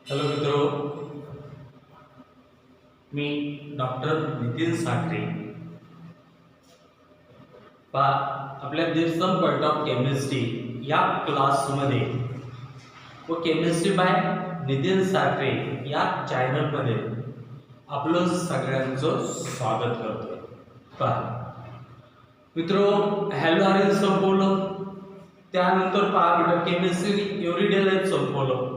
Hello मित्रो, मी doctor Nitin Sakhare. आपल्या दिस some point of chemistry या क्लासमध्ये व केमिस्ट्री बाय नितीन साखरे या चॅनलमध्ये आपलं सगळ्यांचं स्वागत करतोय. मित्रो, हॅलो आर संपवलं, त्यानंतर बेटा केमिस्ट्री एव्हरीडे लाईफ संपवलं.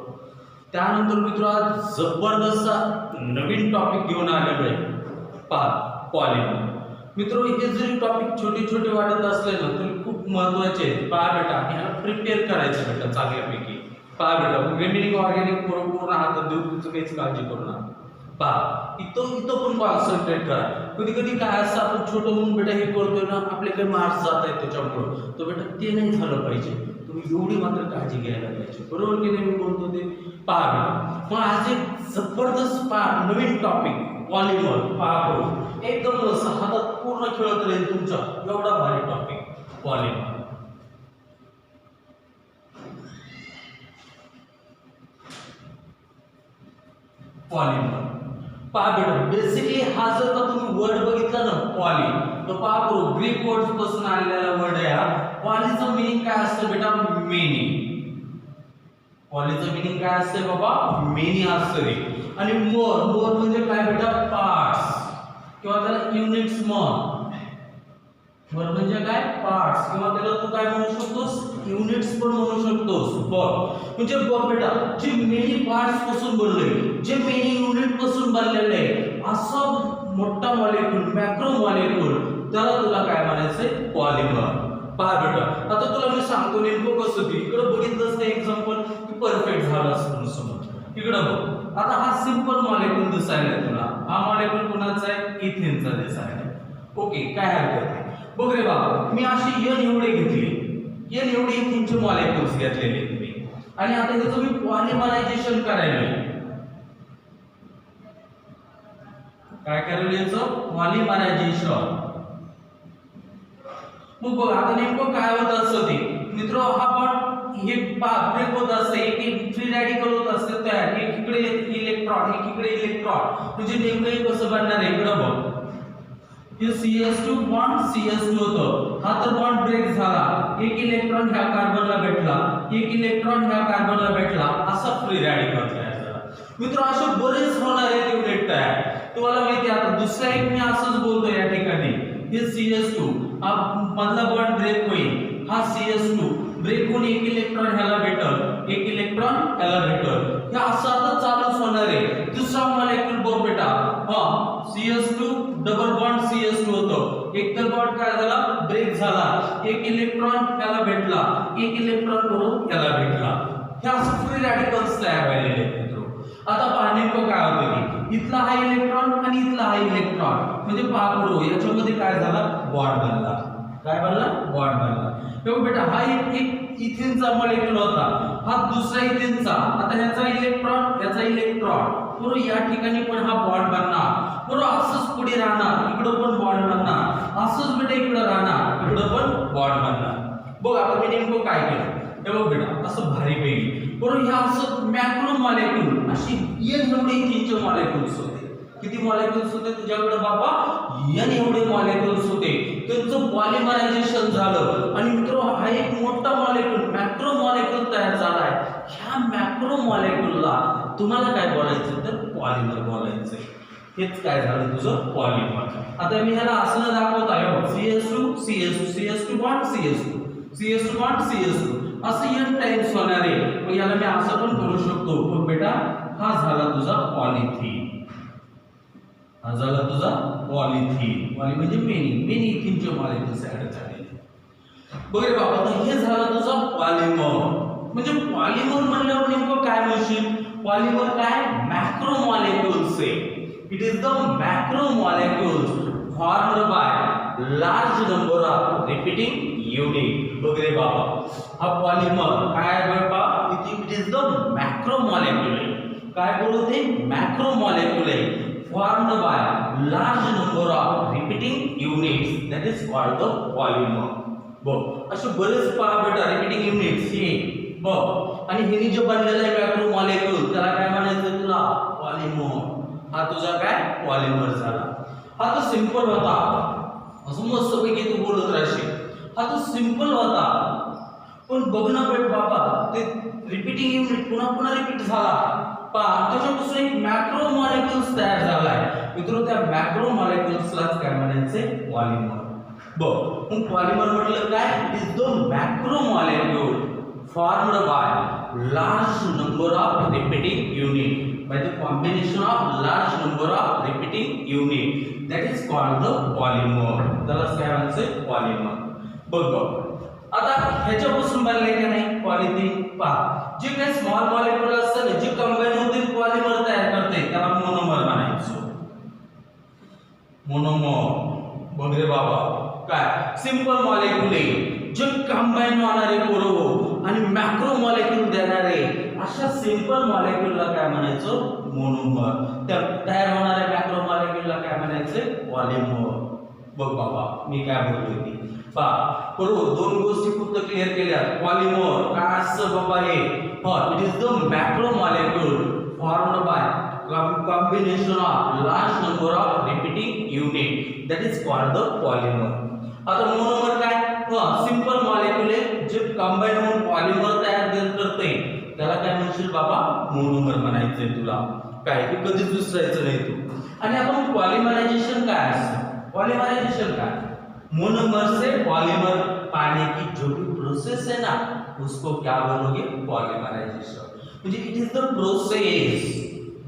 त्यानंतर मित्र आज जबरदस्त नवीन टॉपिक घेऊन आलेलो आहे. पॉलिमर. मित्र, हे जरी टॉपिक छोटे छोटे वाटत असले ना तरी खूप महत्वाचे आहेत. बेटा ह्याला प्रिपेअर करायचं बेटा चांगल्यापैकी. बेटा रिमेनिंग ऑर्गॅनिक पूर्ण हातात देऊ, तुमचं काहीच काळजी करू नका. इथं पण कॉन्सन्ट्रेट करा. कधी कधी काय असं आपण छोटं म्हणून बेटा हे करतोय ना, आपले काही मार्क्स जात आहेत त्याच्यामुळं, तर बेटा ते नाही झालं पाहिजे. तुम्ही एवढी मात्र काळजी घ्यायला पाहिजे, बरोबर की नाही? मी बोलतो ते बेटा. मग आज एक जबरदस्त नवीन टॉपिक पॉलिमर. एकदम हातात पूर्ण खेळत राहील तुमच्या, एवढा भारी टॉपिक पॉलिमर. बेटा बेसिकली हा जर का तुम्ही वर्ड बघितला ना पॉली, तर ग्रीक वर्ड पासून आलेला वर्ड आहे हा. पॉलीचं मिनिंग काय असतं बेटा? मेनी. पॉलीचं मिनिंग काय असतं बाबा? मेनी असतं रे. आणि मोर म्हणजे काय बेटा? पार्ट्स किंवा त्याला युनिट्स मोर म्हणजे काय? पार्ट्स किंवा त्याला तू काय म्हणू शकतोस? युनिट्स पण म्हणू शकतोस. म्हणजे बेटा जे मेनी पार्ट्स पासून बनले, जे मेनी युनिट पासून बनलेले आहे, असं मोठा मॉलिक्यूल, मॅक्रो मॉलिक्यूल, त्याला तुला काय म्हणायचंय? पॉलिमर. बेटा आता तुला मी सांगतो नेमकं कसं ते. इकडे बघितलंस ते एक्झाम्पल की परफेक्ट झालं असं समज. इकडे बघ, आता हा सिंपल मॉलिक्यूल दिसायला तुला. हा मॉलिक्यूल कोणाचा आहे? इथेनचा दिसायला. ओके, काय हरकत आहे? बघ रे बाबा, मी अशी एन एवढे घेतले, एन एवढे इथेनचे मॉलिक्यूल्स घेतलेले तुम्ही, आणि आता त्याचं मी पॉलिमरायझेशन करायला. काय करायला याचं? पॉलिमरायझेशन. मग बघ आता नेमकं काय होत असतं ते मित्र. हा बॉन्ड हे ब्रेक होत असते, एक फ्री रॅडिकल होत असते तयार. एक इकडे इलेक्ट्रॉन, एक इकडे इलेक्ट्रॉन. म्हणजे नेमकं कसं बनणार आहे? इकडे बघ, हे CS2 बॉन्ड CS2 होतं. हा तर बॉन्ड ब्रेक झाला, एक इलेक्ट्रॉन ह्या कार्बनला भेटला, एक इलेक्ट्रॉन ह्या कार्बनला भेटला, असा फ्री रॅडिकल तयार झाला. मित्र असे बरेच होणार आहेत युनिट तयार. तुम्हाला माहिती आहे. आता दुसरा एक मी असंच बोलतो या ठिकाणी, हे CS2 हा मधला बॉन्ड ब्रेक होईल, हा CS2 ब्रेक होऊन एक इलेक्ट्रॉन ह्याला भेटल, एक इलेक्ट्रॉन ह्याला भेटल. हे असं आता चालूच होणार आहे. दुसरा मॉलिक्यूल बघ बेटा, CS2 डबल बॉन्ड CS2 होतं. एक तर बॉन्ड काय झाला? ब्रेक झाला, एक इलेक्ट्रॉन ह्याला भेटला, एक इलेक्ट्रॉन बरोबर ह्याला भेटला. हे असं फ्री रॅडिकल्स तयार व्हायलेले आहेत मित्र. आता पहा नेमकं काय होतं की इथला हा इलेक्ट्रॉन आणि इथला हा इलेक्ट्रॉन, म्हणजे पहा याच्यामध्ये काय झाला? बॉन्ड बनला. काय बनला? बॉन्ड बनला. बेटा हा एक इथेनचा मॉलिक्यूल होता, हा दुसरा इथेनचा. आता ह्याचा इलेक्ट्रॉन पुरो या ठिकाणी पण हा बॉन्ड बनणार. पुरो असंच पुढे राहणार, इकडं पण बॉन्ड बनणार, असंच बेटा इकडं राहणार, इकडं पण बॉन्ड बनणार. बघ आता मी नेमकं काय केलं हे बघ बेटा, असं भारी पैकी बरोबर. ह्या असं मॅक्रो मॉलिक्यूल अशी एन एवढे इथेनचे मॉलिक्यूल्स होते. किती मॉलिक्यूल्स होते तुझ्याकडे बाबा? एन एवढे मॉलिक्यूल्स होते. त्यांचं पॉलिमरायझेशन झालं आणि मित्र हा एक मोठा मॉलिक्यूल, मॅक्रो मॉलिक्यूल तयार झालाय. ह्या मॅक्रो मॉलिक्यूलला तुम्हाला काय बोलायचं? तर पॉलिमर बोलायचं. हेच काय झालं तुझं? पॉलिमर. आता मी ह्याला असं दाखवत आहे, CS2 bond CS2 bond CS2 असं एन टाइम्स होणार आहे. मग याला मी असं पण करू शकतो. पण बेटा हा झाला तुझा पॉलिथीन. हा झाला तुझा पॉलिथीन. पॉली म्हणजे मेनी इथेनचे मॉलिक्यूल्स ऍड झाले. बघ रे बाबा, तर हे झालं तुझा पॉलिमर. म्हणजे पॉलिमर म्हणल्यावर नेमकं काय म्हणशील? पॉलिमर काय? मॅक्रो मॉलिक्यूल्स आहे. It is the macro molecules formed by large number of repeating unit. बघ रे बाबा, हा पॉलिमर काय आहे बाबा? It is the macro molecule. काय बोलते? मॅक्रो मॉलिक्यूल आहे. formed by large number of repeating units, that is called the polymer. बघ असे बरेच पहा बेटा रिपीटिंग युनिट्स हे बघ. आणि हे जे बनलेलं आहे मॅक्रो मॉलिक्यूल, त्याला काय म्हणायचं? पॉलिमर, हा तुझा काय पॉलिमर झाला. हा तो सिंपल होता, असं मस्त पैकी तू बोलत राहशील. हा तो सिंपल होता, पण बघ ना बाबा ते रिपीटिंग युनिट पुन्हा पुन्हा रिपीट झाला. त्याच्यापासून एक मॅक्रो मॉलिक्युल्स तयार झालाय. मित्र त्या मॅक्रो मॉलिक्युल्सलाच काय म्हणायचे पॉलिमर. बघ मग पॉलिमर म्हटलं काय, it is the macro molecule formed by large number of repeating unit, by the combination of large number of repeating unit, that is called the polymer. त्याला काय म्हणायचे पॉलिमर. बघ आता ह्याच्यापासून बनले का नाही पॉलिथिन. पहा जे काही स्मॉल मॉलिक्युल असतात जे कंबाईन होतील पॉलिमर तयार करते त्याला मोनोमर म्हणायचो. मोनोमर. बघ रे बाबा काय सिंपल मॉलिक्युल जे कंबाईन होणारे बरोबर आणि मॅक्रो मॉलिक्यूल देणारे अशा सिंपल मॉलिक्यूलला काय म्हणायचो मोनोमर. त्या तयार होणाऱ्या मॅक्रो मॉलिक्यूलला काय म्हणायचे पॉलिमर. बघ बाबा मी काय बोलतोय ती पहा बरोबर. दोन गोष्टी फक्त क्लिअर केल्या. पॉलिमर काय असतं बाबा हे, it is the macro molecule formed by combination of large number of repeating unit, that is called the polymer. आता मोनोमर काय, सिंपल मॉलिक्यूल आहे जे कंबाईन होऊन पॉलिमर तयार करते त्याला काय म्हणशील बाबा मोनोमर म्हणायचंय तुला. काय हे कधीच विसरायचं नाही तू. आणि आता पॉलिमरायझेशन काय असतं. पॉलिमरायझेशन काय, मोनोमर से पॉलिमर पाने की जो भी प्रोसेस है ना उसको क्या बोलोगे पॉलिमराइजेशन. म्हणजे it is the process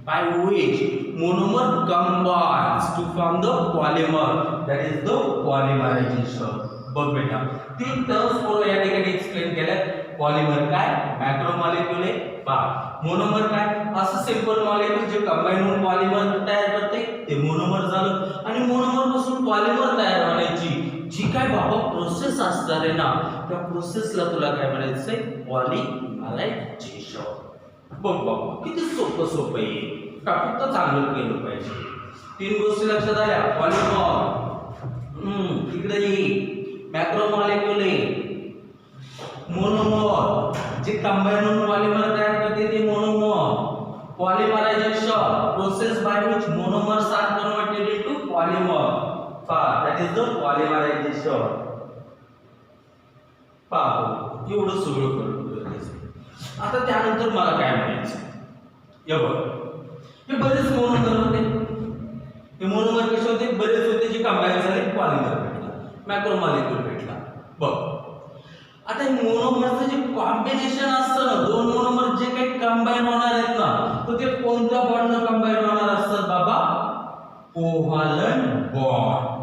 by which monomer combines to form the polymer, that is the polymerization. बघ बेटा तीन टर्म्स पूर्ण या ठिकाणी एक्सप्लेन केल्या. पॉलिमर काय मॅक्रो मॉलिक्यूल आहे. पहा मोनोमर काय असं सिंपल मॉलिक्यूल जे कंबाईन होऊन पॉलिमर तयार करते ते मोनोमर झालं. आणि मोनोमर पासून पॉलिमर तयार होण्याची जी काय बाबा प्रोसेस असणार आहे ना त्या प्रोसेसला तुला काय म्हणायचंय पॉलिमरायझेशन. बघ बाबा किती सोपं आहे का, फक्त चांगलं केलं पाहिजे. तीन गोष्टी लक्षात आल्या. पॉलिमर इकडे मॅक्रो मॉलिक्यूल मोनोमर जे कंबाईन होऊन पॉलिमर तयार करते ते monomer. Polymerization process by which monomers are converted into polymer. That is the polymerization. एवढं सगळं कळलं. आता त्यानंतर मला काय म्हणायचं, हे बघ हे बरेच मोनोमर होते. हे मोनोमर कसे होते, बरेच होते जे कंबाईन झाले पॉलिमर भेटला, मॅक्रो मॉलिक्यूल भेटला. बघ आता हे मोनोमरचं जे कॉम्बिनेशन असतं ना, दोन मोनोमर जे काही कंबाईन होणार आहेत ना तर ते कोणत्या बॉन्डनं कंबाईन होणार असतात बाबा, covalent bond.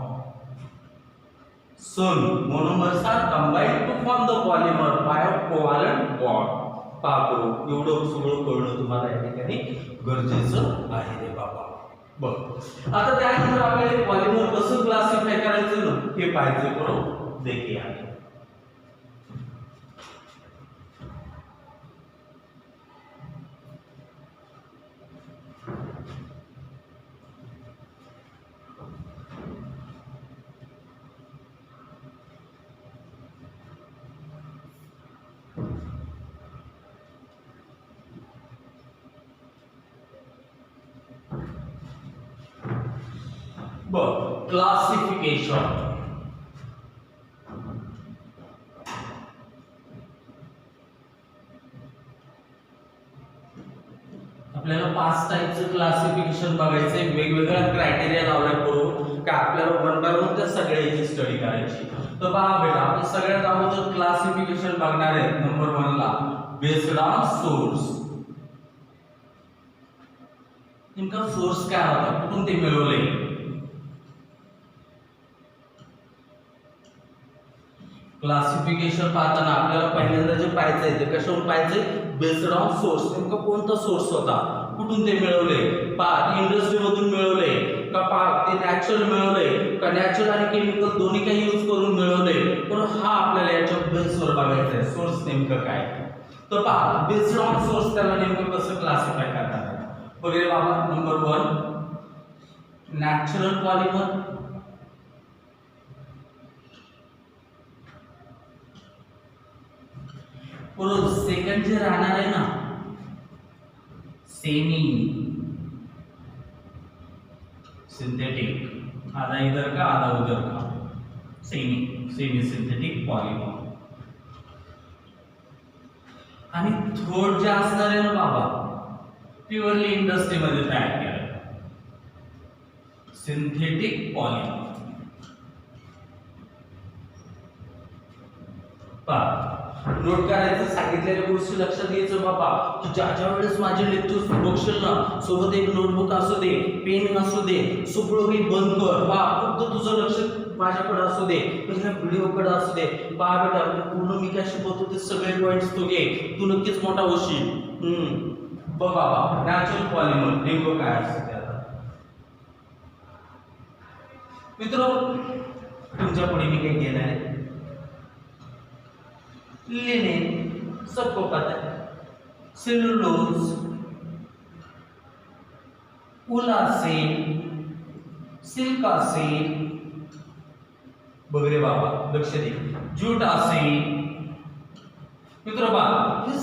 Soon monomers are combined to form the polymer by a covalent bond. पाहतो एवढं सगळं कळणं तुम्हाला या ठिकाणी गरजेचं आहे रे बाबा. बघ आता त्यानंतर आपल्याला पॉलिमर कसं क्लासिफाय करायचं ना हे पाहायचं. बरोबर देखील क्लासिफिकेशन. आपल्याला 5 टाइपचं क्लासिफिकेशन बघायचंय. वेगवेगळ्या क्रायटेरिया लावलाय बरोबर का आपल्याला वन बाय वन त्या सगळ्याची स्टडी करायची. तर पहा बेटा आपण सगळ्यात अगोदर क्लासिफिकेशन बघणार आहे. नंबर 1 ला बेस्ड ऑन सोर्स. नेमका सोर्स काय होता, कुठून ते मिळवले. क्लासिफिकेशन पाहताना आपल्याला पहिल्यांदा जे पाहायचंय ते कशावरून पाहायचंय, बेस्ड ऑन सोर्स. नेमका कोणता सोर्स होता, कुठून ते मिळवले. पहा इंडस्ट्री मधून मिळवले का, पहा ते नॅचरल मिळवले का, नॅचरल आणि केमिकल दोन्ही काही यूज करून मिळवले. पण हा आपल्याला याच्या बेसवर बघायचा आहे सोर्स नेमकं काय. तर पहा बेस्ड ऑन सोर्स त्याला नेमकं कसं क्लासिफाय करणार वगैरे बाबा. Number 1 natural polymer. बरोबर सेकंड जे राहणार आहे ना सेमी सिंथेटिक, आधा इधर का आधा उधर का, सेमी सिंथेटिक पॉलिमर. आणि थर्ड जे असणार आहे ना बाबा, प्युअरली इंडस्ट्रीमध्ये तयार केलं सिंथेटिक पॉलिमर. नोट करायचं, सांगितलेल्या गोष्टी लक्षात घ्यायचं बाबा, की ज्या वेळेस माझे लेक्चर्स बघशील ना, सोबत एक नोटबुक असू दे, पेन असू दे, सगळं काही बंद कर बा, फक्त तुझं लक्ष माझ्याकडे असू दे, तुझ्या व्हिडिओकडे असू दे. पहा बेटा, पूर्ण मी काय शिकवतो ते सगळे पॉइंट्स तू घे, तू नक्कीच मोठा होशील. बघ बाबा, नॅचरल पॉलिमर नेमकं काय असतं ते आता मित्र तुमच्या पुढे मी काय घेणार आहे. लिनेन सबको पता है, सेलुलोज, उलासेन, सिल्कासेन, बघ रे बाबा लक्ष दे, ज्यूटासेन. मित्र बा, हे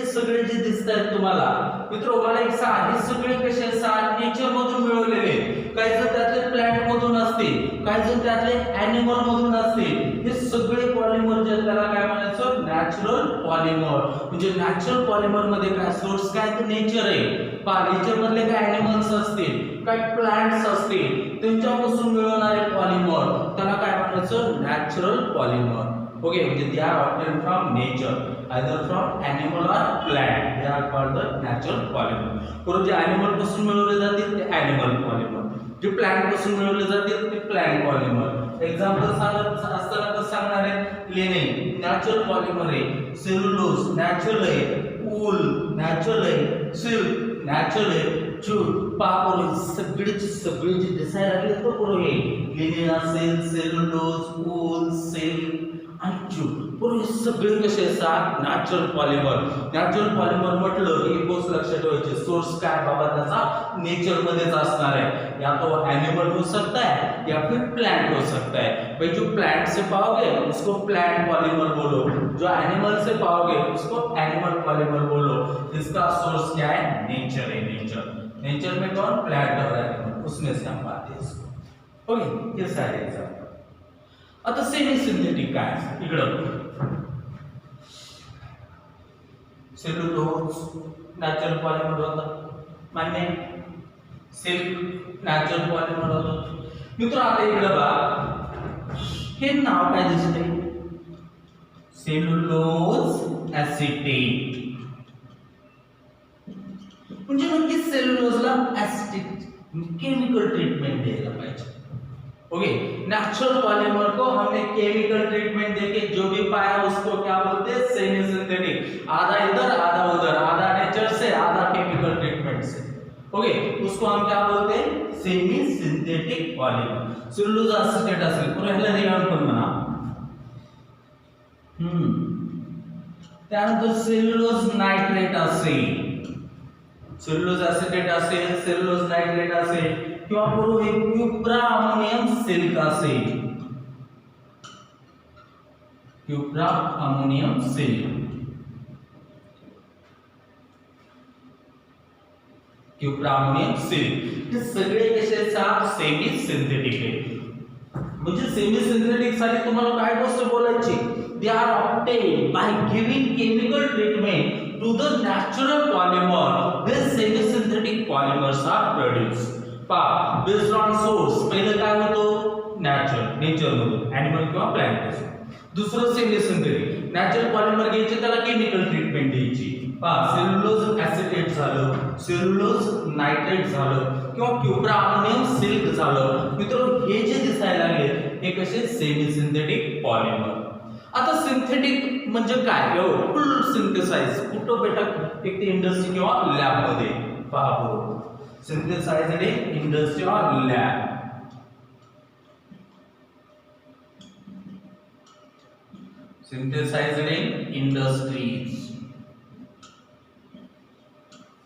सगळे जे दिसत आहेत तुम्हाला, मित्र मला एक सांग, हे सगळे कसे असतात? नेचर मधून मिळवलेले. काही जण त्यातले प्लांट मधून असतील, काही जण त्यातले ॲनिमल मधून असतील. हे सगळे पॉलिमर जे त्याला काय म्हणायचं? Natural polymer. म्हणजे नॅचरल पॉलिमर मध्ये काय सोर्स काय तर नेचर आहे. पहा, नेचर मधले काय ॲनिमल्स असतील, काय प्लांट्स असतील, त्यांच्यापासून मिळणारे पॉलिमर त्याला काय म्हणायचं? Natural polymer. ओके, म्हणजे they are obtained from nature, either from animal or plant. They are called the natural polymer. परंतु जे animal पासून मिळवले जातील ते animal polymer, जे plant पासून मिळवले जातील ते plant polymer. एक्झाम्पल सांगत असताना कसं सांगणार आहे? लिनेन नॅचरल पॉलिमर आहे, सेल्युलोज नॅचरल आहे, वूल नॅचरल आहे, सिल्क नॅचरल आहे, जूट. पापड सगळे जे दिसायला लागले तो करू हे लिनेन असेल, सेल्युलोज, वूल, सिल्क आणि जूट. पण हे सगळे कसे असतात? Natural polymer. नॅचरल पॉलिमर म्हटलं की गोष्ट लक्षात ठेवायची, सोर्स काय बाबा त्याचा? नेचर मध्येच असणार आहे. या तो एनिमल हो सकता है या फिर प्लांट हो सकता है. भाई जो प्लांट से पाओगे उसको प्लांट पॉलिमर बोलो, जो एनिमल से पाओगे उसको एनिमल पॉलिमर बोलो. इसका सोर्स क्या है? नेचर है. नेचर में कौन? प्लांट और एनिमल, उसमें से हम बात है इसको. ओके, ये सारे एग्जांपल. आता सेमी सिंथेटिक काय? इकडं सेल्युलोज नॅचरल पॉलिमर होता, मान्य. सिल्क नॅचरल पॉलिमर होता. मित्र आता इकडं बघा, हे नाव काय दिसतंय? Cellulose acetate. म्हणजे नक्की सेल्युलोजला ऍसिटेट केमिकल ट्रीटमेंट द्यायला पाहिजे. ओके, नेचुरल पॉलिमर को हमने केमिकल ट्रीटमेंट देके जो भी पाया उसको क्या बोलते हैं? Semi synthetic. आधा इधर आधा उधर, आधा नेचर से आधा केमिकल ट्रीटमेंट से. ओके, उसको हम क्या बोलते हैं? Semi synthetic polymer. Cellulose acetate असेल तर ह्याला रिएक्ट पण म्हणा. त्यानंतर सेल्युलोज नायट्रेट असेल, सेल्युलोज ऍसिटेट असेल, सेल्युलोज नायट्रेट असेल, किंवा पुरो हे क्युप्रा अमोनियम सिल्क असेल, cupro ammonium silk, cupro ammonium silk. हे सगळे कसे असतात? सेमी सिंथेटिक आहे. म्हणजे सेमी सिंथेटिक साठी तुम्हाला काय गोष्ट बोलायची? They are obtain by giving chemical treatment to the natural polymer. This semi synthetic polymers are produced based on source. पहिलं काय होतं? नेचर मधून, ॲनिमल किंवा प्लांट पासून. दुसरं सेमी सिंथेटिक, नॅचरल पॉलिमर घ्यायचे, त्याला केमिकल ट्रीटमेंट द्यायची. सेल्युलोज ऍसिटेट झालं, सेल्युलोज नायट्रेट झालं, किंवा क्युप्रा अमोनियम सिल्क झालं. मित्रांनो, हे जे दिसायला लागले हे कसे? Semi synthetic polymer. आता सिंथेटिक म्हणजे काय? फुल सिंथेसाइज कुठं बेटा? एक ते इंडस्ट्री किंवा लॅब मध्ये. पहा बरोबर, synthesized in industry or lab. Synthesized in industries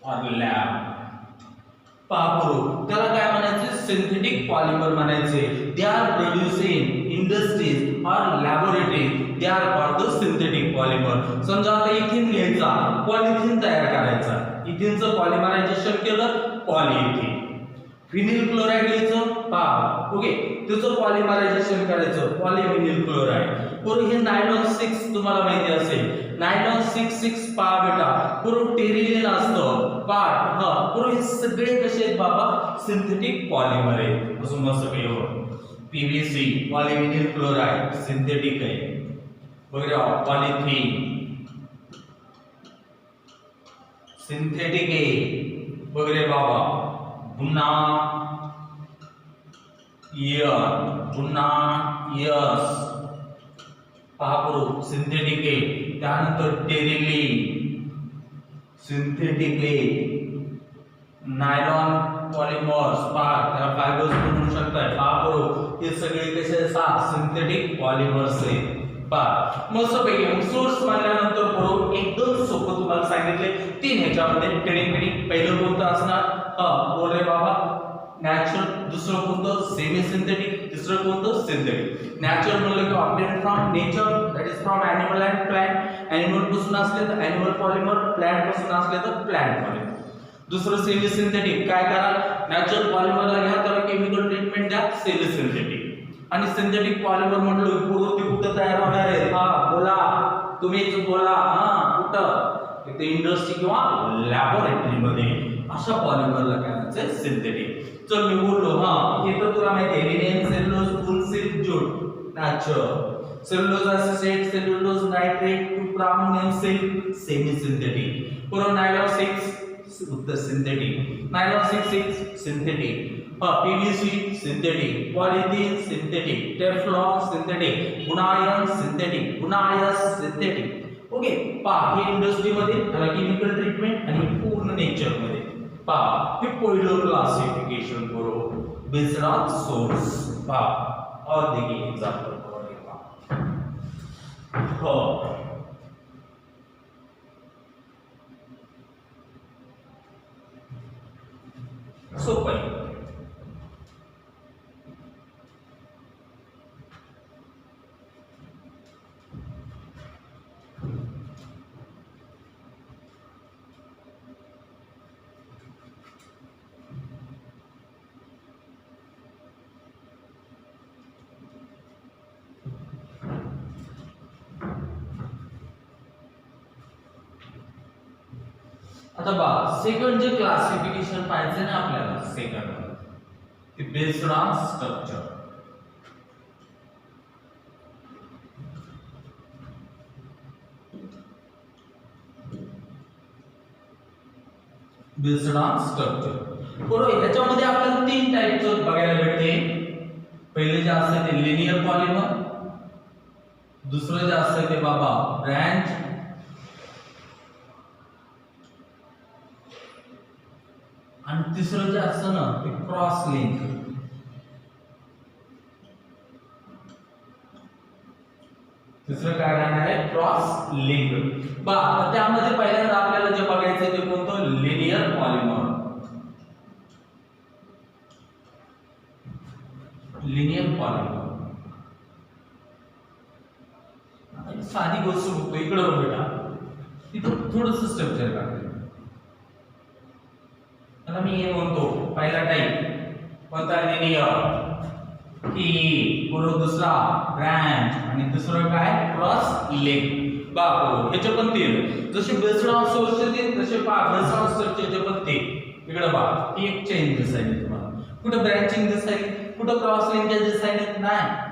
or lab. पापरो त्याला काय म्हणायचे? सिंथेटिक पॉलिमर म्हणायचे. They are produced in industries और laboratories. They are called the synthetic polymer. समजा आता इथिन घ्यायचा, पॉलिथिन तयार करायचा, इथिनचं पॉलिमरायझेशन केलं, पॉलिइथिन. विनिल क्लोराइड घ्यायचं पहा. ओके, त्याचं पॉलिमरायझेशन करायचं पॉलिव्हिनिल क्लोराइड. पुढे हे नायलॉन 6 तुम्हाला माहिती असेल. नायलॉन 6 पहा बेटा पुढे टेरिलिन असतं पहा. पुढे हे सगळे कसे आहेत बाबा सिंथेटिक पॉलिमर आहेत. असं मस्त काही पीव्हीसी पॉलिव्हिनिल क्लोराइड सिंथेटिक आहे वगैरे. पॉलिथिन सिंथेटिक आहे वगैरे बाबा. पुन्हा यस पहा सिंथेटिक आहे. त्यानंतर टेरिलिन सिंथेटिक आहे. नायलॉन पॉलिमर्स पहा त्याला फायबर्स म्हणू शकताय पहा. हे सगळे कसे असतात सिंथेटिक पॉलिमर्स आहेत पहा. मस्त पैकी सोर्स मानल्यानंतर एकदम सोपं तुम्हाला सांगितले 3 ह्याच्यामध्ये ट्रेडिंग. पहिलं कोणतं असणार बोल रे बाबा नॅचरल. दुसरं कोणतं सेमी सिंथेटिक. तिसरं कोणतं सिंथेटिक. नॅचरल म्हणलं की obtain from nature that is from animal and plant. Animal पासून असले तर ॲनिमल पॉलिमर, प्लांट पासून असले तर प्लांट पॉलिमर. दुसरं सेमी सिंथेटिक काय करा नॅचरल पॉलिमरला घ्या त्याला केमिकल ट्रीटमेंट द्या सेमी सिंथेटिक. आणि सिंथेटिक पॉलिमर म्हटलं पूर्व ते कुठं तयार होणार आहे बोला तुम्हीच बोला कुठं ते इंडस्ट्री किंवा लॅबोरेटरी मध्ये अशा पॉलिमरला काय म्हणायचं सिंथेटिक. चल मी बोललो हे तर तुला माहिती आहे. Linen cellulose wool silk jute natural. Cellulose acetate cellulose nitrate cuprammonium silk semi synthetic. पुन्हा नायलॉन 6 शुद्ध synthetic. Nylon 6 synthetic. PVC synthetic. Polythene synthetic. Teflon synthetic. Buna N synthetic. Buna S synthetic. Okay पहा हे इंडस्ट्री मध्ये त्याला chemical treatment आणि पूर्ण nature मध्ये पहा. हे पहिलं क्लासिफिकेशन करो बेस्ड ऑन सोर्स पहा. और देखिए एग्जांपल सोपं आहे. आता बघा सेकंड जे क्लासिफिकेशन पाहिजे ना आपल्याला सेकंड ते based on structure. Based on structure बरोबर. ह्याच्यामध्ये आपल्याला 3 टाइपचं बघायला भेटते. पहिले जे असते ते लिनियर पॉलिमर. दुसरं जे असते ते बाबा ब्रँच. आणि तिसरं जे असतं ना ते क्रॉस लिंक. तिसरं काय राहणार आहे क्रॉस लिंक. बघा त्यामध्ये पहिल्यांदा आपल्याला जे बघायचं ते कोणतं लिनियर पॉलिमर. लिनियर पॉलिमर साधी गोष्ट बघतो इकडे बेटा इथं थोडंसं स्ट्रक्चर काढतो. आता मी हे म्हणतो पहिला टाइप कोणता लिनियर की पुढे दुसरा ब्रँच आणि दुसरं काय क्रॉस लिंक. बाबू ह्याचे पण 3 जसे बेस्ड ऑन सोर्स चे तसे बेस्ड ऑन स्ट्रक्चरचे पण 3. इकडे बघा ही एक चेन दिसायली तुम्हाला. कुठे ब्रँचिंग दिसायली कुठे क्रॉस लिंकेज दिसायली नाही.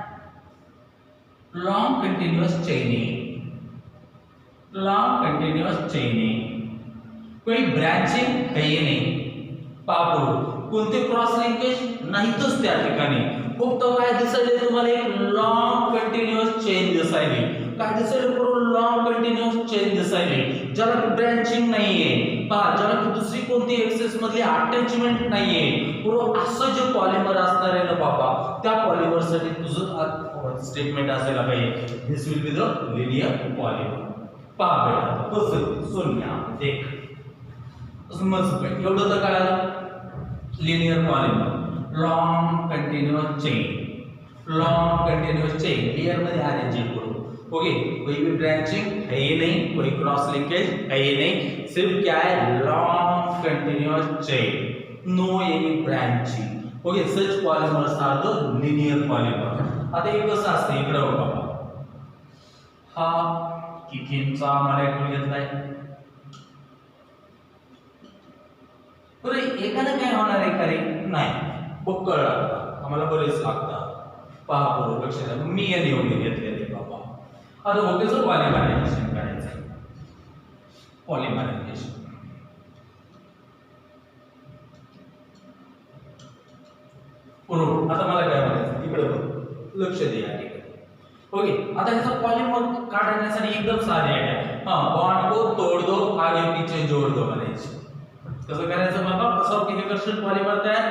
Long continuous चेनिंग. Long continuous चेनिंग. कोई ब्रँचिंग काही नाही. पापड कोणते क्रॉस लिंकेज नाहीतच त्या ठिकाणी. फक्त काय दिसायले तुम्हाला एक लॉन्ग कंटिन्यूअस चेन दिसायली. काय दिसायले पूर्ण लॉन्ग कंटिन्यूअस चेन दिसायली ज्याला ब्रँचिंग नाहीये. पहा ज्याला दुसरी कोणती एक्सेस मधली अटॅचमेंट नाहीये. पूर्ण असं जे पॉलिमर असणार आहे ना बाबा त्या पॉलिमर साठी तुझं स्टेटमेंट असायला पाहिजे this will be the linear polymer. पहा बेटा कसं सोन्या देख समज एवढं तर कळालं. Linear polymer long continuous chain. Long continuous chain layer मध्ये आले जे करू ओके, कोई भी ब्रांचिंग है ही नहीं, कोई क्रॉस लिंकेज है ही नहीं, सिर्फ क्या है long continuous chain, no any branching. Okay, such polymers are the linear polymer. आता हे कसं असतं इकडे बघा, हा किथिनचा मॉलिक्यूल घेतलाय, बरं एखादं काय होणार आहे का रे, नाही बक्कळ लागतात, आम्हाला बरेच लागतात, पहा बरोबर लक्ष द्या, मी या निवडून घेतलेले बाबा। आता ओकेचं पॉलिमरायझेशन करायचं, पॉलिमरायझेशन बरोबर। आता मला काय म्हणायचं इकडे बघ, लक्ष दे या ठिकाणी। ओके, आता ह्याचा पॉलिमर काढण्यासाठी एकदम साधे आहे, बॉन्ड को तोड़ दो आगे पीछे जोड़ दो म्हणायचं। कसं करायचं बाबा, कसं केमिकल पॉलिमर तयार,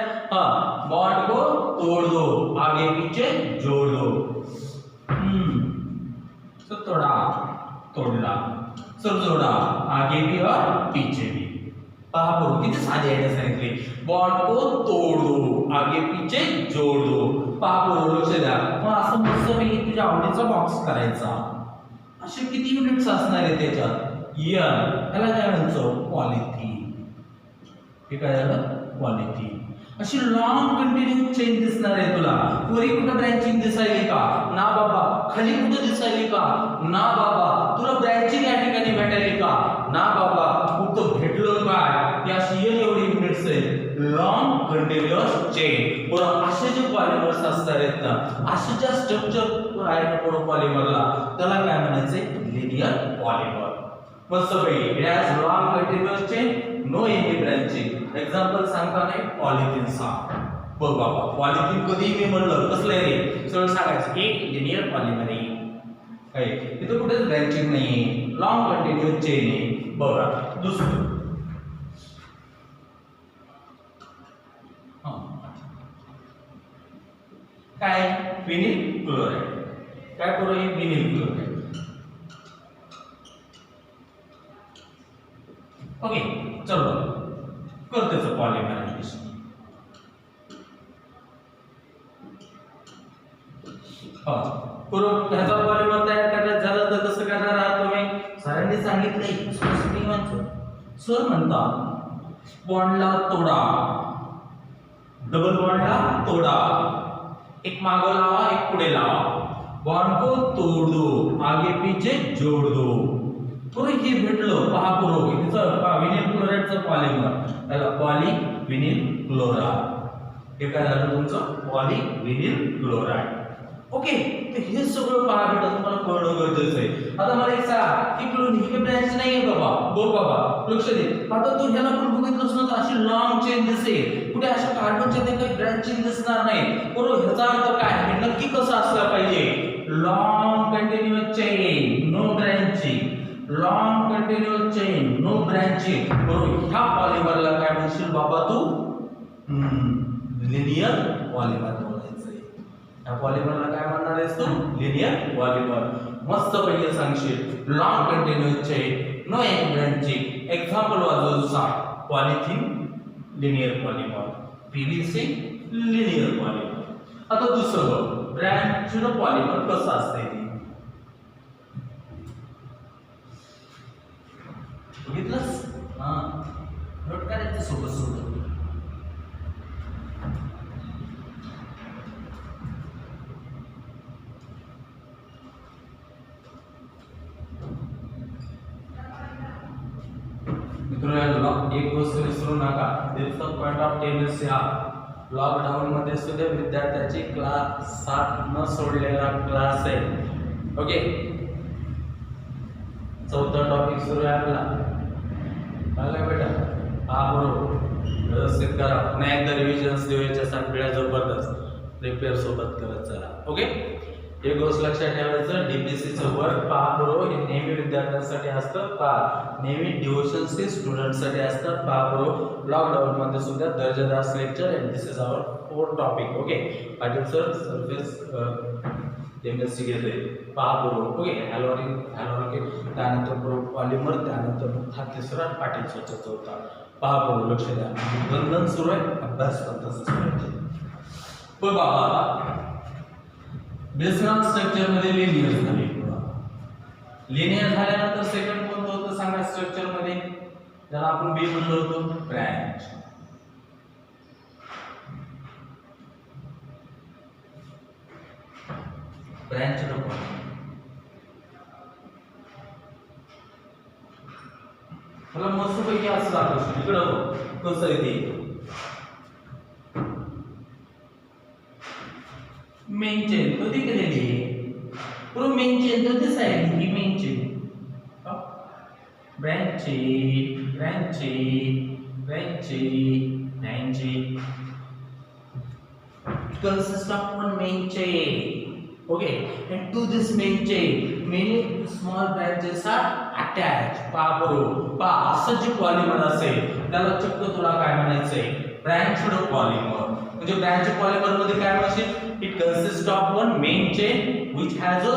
बॉन्ड को तोड़ दो आगे पीछे जोड़ दो, तो तोड़ा तोड़ला, सर जोड़ा आगे भी और पीछे भी। पहा बरोबर किती साधे आहे सांगितले, बॉन्ड को तोड़ दो आगे पीछे जोड़ दो। पहा बरोबर लक्ष द्या, मग असं मस्तपैकी तुझ्या आवडीचा बॉक्स करायचा, असे किती युनिट्स असणार आहे त्याच्यात, याला काय म्हणायचं पॉलिथिन, हे काय झालं पॉलिथिन। अशी लॉन्ग कंटिन्यूअस चेन दिसणार आहे तुला, वरी कुठं ब्रँचिंग दिसायली का, ना बाबा, खाली कुठं दिसायली का, ना बाबा, तुला ब्रँचिंग या ठिकाणी भेटायली का, ना बाबा, कुठं भेटलं काय, या सीएन एवढी युनिट्स आहेत, लॉन्ग कंटिन्यूअस चेन। बरं असे जे पॉलिमर्स असतात आहेत ना, असे ज्या स्ट्रक्चर आहे ना पॉलिमरला, त्याला काय म्हणायचंय लिनियर पॉलिमर। मस्तपैकी it has long continuous chain, no any branching. Example सांगता नाही पॉलिथिन सांग, बघ बाबा पॉलिथिन कधी मी म्हणलं कसलं आहे रे, सरळ सांगायचं एक लिनियर पॉलिमर आहे, इथं कुठेच ब्रांचिंग नाहीये, लॉन्ग कंटिन्यूअस चेन आहे। बघा दुसरं काय विनिल क्लोराइड, काय करू हे विनिल क्लोराइड। ओके चलो कर त्याचं पॉलिमरायझेशन। बरोबर, ह्याचा पॉलिमर तयार करायचं झालं तर कसं करणार आहात तुम्ही, सरांनी सांगितलंय सर म्हणतात बॉन्डला तोडा, डबल बॉन्डला तोडा, एक मागं लावा एक पुढे लावा, बॉन्ड को तोड़ दो आगे पीछे जोड़ दो। तो हे भेटलं पहा बरोबर, तिचं विनिल क्लोराइडचं पॉलिमर, त्याला पॉली विनिल क्लोराइड, हे काय झालं तुमचं पॉली विनिल क्लोराइड। ओके, तर हे सगळं पहा बेटा तुम्हाला कळणं गरजेचं आहे। आता मला एक सांग, ही क्लोन ही ब्रँच नाहीये बाबा, बोल बाबा लक्ष दे। आता तू ह्याला पण बघितलंस ना तर अशी लॉंग चेन दिसेल, कुठे अशा कार्बनच्या ते काही ब्रँचिंग दिसणार नाही, बरोबर। ह्याचा अर्थ काय, हे नक्की कसं असलं पाहिजे, long continuous chain no branching, long continuous chain no branching, बरोबर। ह्या पॉलिमरला काय म्हणशील बाबा तू, लिनियर पॉलिमर म्हणायचंय। ह्या पॉलिमरला काय म्हणणार आहेस तू, लिनियर पॉलिमर। मस्त पहिले सांगशील long continuous chain no any branching. Example वाजवून सांग, polythene linear polymer, PVC linear polymer. आता दुसरं ब्रँच्ड पॉलिमर कसं असतंय बघितलंस, नोट करायचं सोबत सोबत। मित्रांनो एक गोष्ट विसरू नका, दिस द पॉइंट ऑफ टेनिस हा लॉकडाऊन मध्ये सुद्धा विद्यार्थ्याची क्लास 7 न सोडलेला क्लास आहे। ओके, चौथा टॉपिक सुरू आहे आपला, आला बेटा हा बरोबर व्यवस्थित करा, पुन्हा एकदा रिव्हिजन्स देऊ, याच्यासाठी वेळा जबरदस्त प्रिपेअर सोबत करत चला। ओके, एक गोष्ट लक्षात ठेवायचं, डीपीसीचं वर्क पहा बरोबर, हे नेहमी विद्यार्थ्यांसाठी असतं, पहा नेहमी डिव्होशनचे स्टुडंटसाठी असतं, पहा बरोबर। लॉकडाऊन मध्ये सुद्धा दर्जेदार lecture and this is our 4th topic. Okay, Patil sir surface chemistry घेतले, पहा बरोबर। ओके, हॅलोरिक त्यानंतर बरोबर पॉलिमर, त्यानंतर हा तिसरा पाटील सरचा चौथा, पहा बरोबर लक्ष द्या, बंधन सुरू आहे, अभ्यास पण तसंच करायचं। पण बाबा बेसिक स्ट्रक्चर मध्ये लिनियर झाले, लिनियर झाल्यानंतर सेकंड कोणतं होतं सांगा स्ट्रक्चर मध्ये, ज्याला आपण बी म्हणलो होतो, ब्रँच. ब्रँच मला मस्तपैकी असं दाखवशील इकडं कसं आहे ते. मेन चेन कधी केलेली आहे, पूर्ण मेन चेन तर दिसाय ही main chain. Branch branch branch branch consists of one main chain. Okay, and to this main chain many small branches are attached. पा असं जे पॉलिमर असेल त्याला चक्क तुला काय म्हणायचंय, ब्रँच्ड पॉलिमर. म्हणजे ब्रँच पॉलिमर मध्ये काय म्हणशील, it consists of one main chain which has a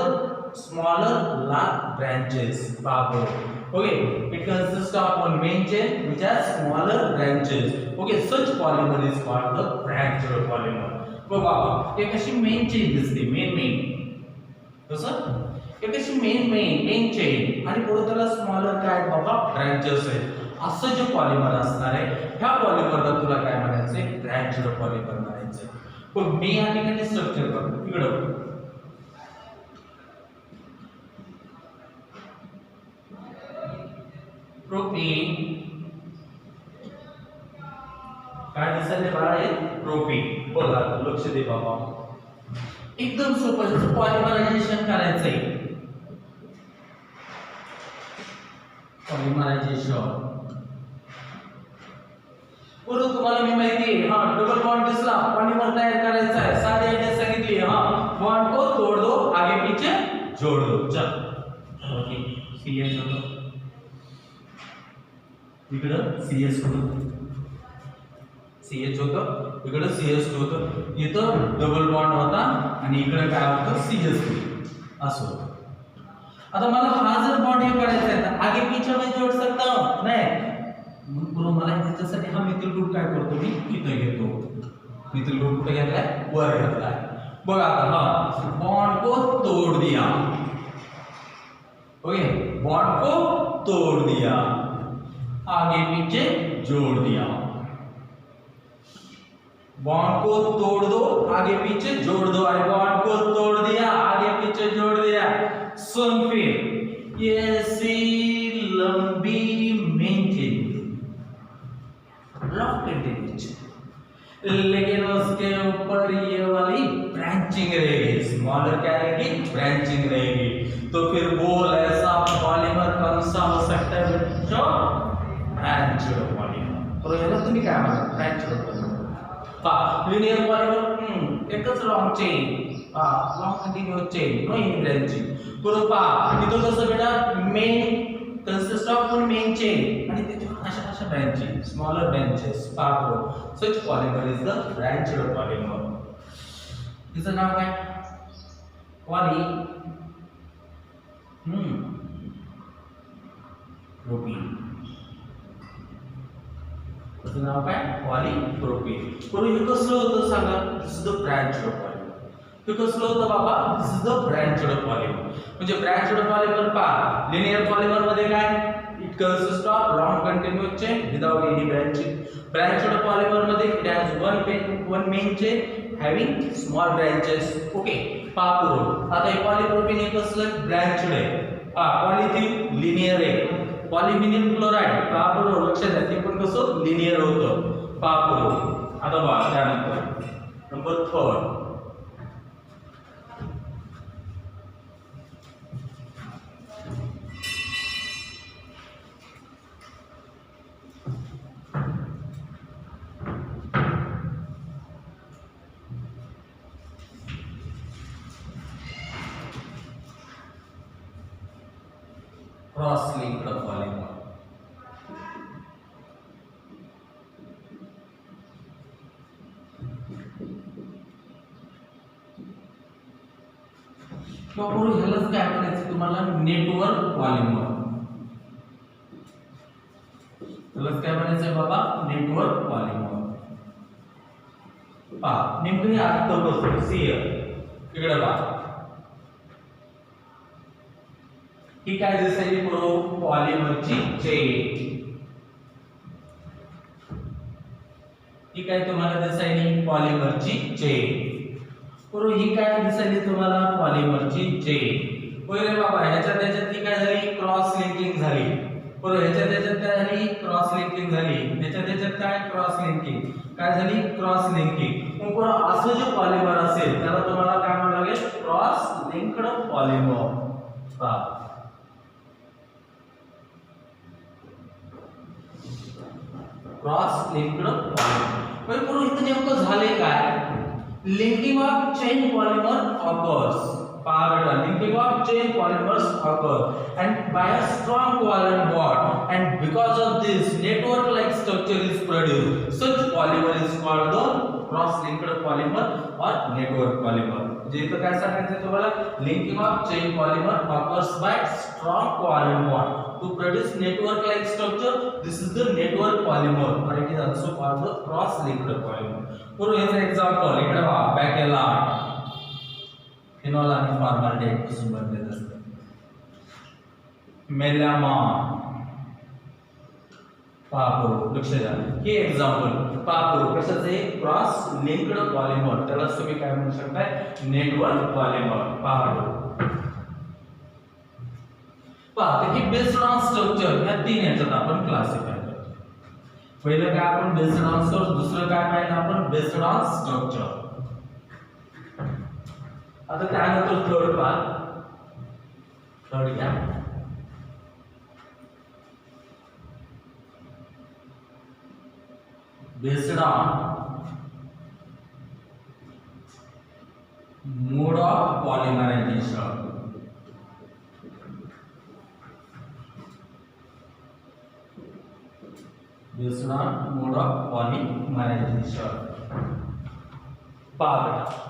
smaller large branches. Okay, it consists of one main chain which has smaller branches. Okay, such polymer is called the branched polymer. बघा एक अशी main chain दिसते, main कसं एक अशी main chain आणि पुढे त्याला स्मॉलर काय बाबा ब्रँचेस आहेत. असं जे पॉलिमर असणार आहे ह्या पॉलिमरला तुला काय म्हणायचंय, ब्रँच्ड पॉलिमर म्हणायचंय. पण मी या ठिकाणी स्ट्रक्चर करतो इकडं. प्रोपीन काय दिसले बाळा, आहे प्रोपीन. बघा लक्ष दे बाबा, एकदम सोपं जसं पॉलिमरायझेशन करायचंय. पॉलिमरायझेशन पूर्ण तुम्हाला मी माहिती आहे. हा डबल बॉन्ड दिसला, पॉलिमर तयार करायचा आहे. साधी आयडिया सांगितली. हा बॉन्ड को तोड़ दो, आगे पीछे जोड़ दो. चल ओके, सीएस होतो इकडं, सीएस होतो, सीएच होतं इकडं, सीएस2 होतं. इथं डबल बॉन्ड होता आणि इकडे काय होतं, सीएस3 असं होतं. आता मला हा जर बॉन्ड हे करायचा आहे तर आगे पीछे मैं जोड़ सकता हूं नाही, मग पुन्हा मला त्याच्यासाठी हा मिथिल ग्रुप काय करतो, मी इथं घेतो. मिथिल ग्रुप कुठे घेतलाय, वर घेतलाय. बघा आता हा बॉन्ड को तोड़ दिया. ओके, बॉन्ड को तोड़ दिया, आगे पीछे जोड़ दिया. बॉन्ड को तोड़ दो, आगे पीछे जोड़ दो. अरे बॉन्ड को तोड़ दिया, आगे पीछे जोड़ दिया. सुन फिर ये सी लंबी मेन चेन लॉक कंटिन्यूच, लेकिन उसके ऊपर ये वाली ब्रांचिंग रहेगी. स्मॉलर क्या रहेगी, ब्रांचिंग रहेगी. तो फिर बोल ऐसा पॉलीमर कौन सा हो सकता है बच्चों, ब्रांच्ड पॉलीमर. तो याला तुम्ही काय म्हणता, ब्रांच्ड पॉलीमर. लिनियर पॉलीमर एकच long chain, long continuous chain, no in branching. बरोबर इथं कसं बेटा, main consist of one main chain आणि त्याच्या अशा अशा branching, smaller branches. Such polymer is the branched polymer. तिचं नाव काय, पॉली प्रोपीन. त्याचं नाव काय, पॉलीप्रोपीन. पण हे कसलं होतं सांगा, this is the branched polymer. हे कसलं होतं बाबा, this is the branched polymer. म्हणजे ब्रँच्ड पॉलीमर पहा, लिनियर पॉलीमर मध्ये काय, it consist of long continuous chain without any branching. Branched polymer मध्ये it has one main chain having small branches. Okay, पहा पूर्ण. आता हे पॉलीप्रोपीन हे कसलं, ब्रँच्ड आहे. पॉलिथिन लिनियर आहे. पॉलिव्हिनिल क्लोराइड पहा बरोबर, लक्षात द्या ते पण कसं लिनियर होतं. पहा बरोबर. आता बघा त्यानंतर नंबर 3 क्रॉस लिंक्ड पॉलीमर. ह्यालाच काय म्हणायचं तुम्हाला, नेटवर्क पॉलीमर. ह्यालाच काय म्हणायचं बाबा, नेटवर्क पॉलीमर. पहा नेमकं हे अर्थ कसं, सीए इकडे पहा ही काय दिसायली पोरो पॉलिमरची चेन. ही काय तुम्हाला दिसायली पॉलिमरची चेन. पोरो ही काय दिसायली तुम्हाला पॉलिमरची चेन. होय रे बाबा ह्याच्यात ही काय झाली क्रॉस लिंकिंग झाली. बरोबर ह्याच्यात काय झाली क्रॉस लिंकिंग झाली. ह्याच्यात काय क्रॉस लिंकिंग काय झाली क्रॉस लिंकिंग. मग बरोबर असं जे पॉलिमर असेल त्याला तुम्हाला काय म्हणावं लागेल cross linked polymer. Cross linked polymer. बरोबर इथं नेमकं झाले काय linking of chain polymer occurs. Linking of chain polymers occur and by a strong covalent bond, and because of this network-like structure is produced. Such polymer is called the cross-linked polymer or network polymer. जे इथं काय सांगायचं तुम्हाला linking of chain polymer occurs by strong covalent bond to produce network-like structure. This is the network polymer, or it is also called the cross-linked polymer. For example, इकडे पहा बॅकेला phenol आणि formaldehyde पासून बनलेलं असतं. मेलामाइन पापरो लक्ष द्या हे example पापरो कशाचे क्रॉस लिंक्ड पॉलिमर. त्याला तुम्ही काय म्हणू शकताय नेटवर्क पॉलिमर. पापरो पहा की बेस्ड ऑन स्ट्रक्चर या तीन याच्यात आपण क्लासिफाय करतो. पहिलं काय आपण बेस्ड ऑन स्ट्रक्चर, दुसरं काय पाहिलं आपण बेस्ड ऑन स्ट्रक्चर. आता त्यानंतर थर्ड पार्ट थर्ड घ्या based on mode of polymerisation. Based on mode of polymerisation. Part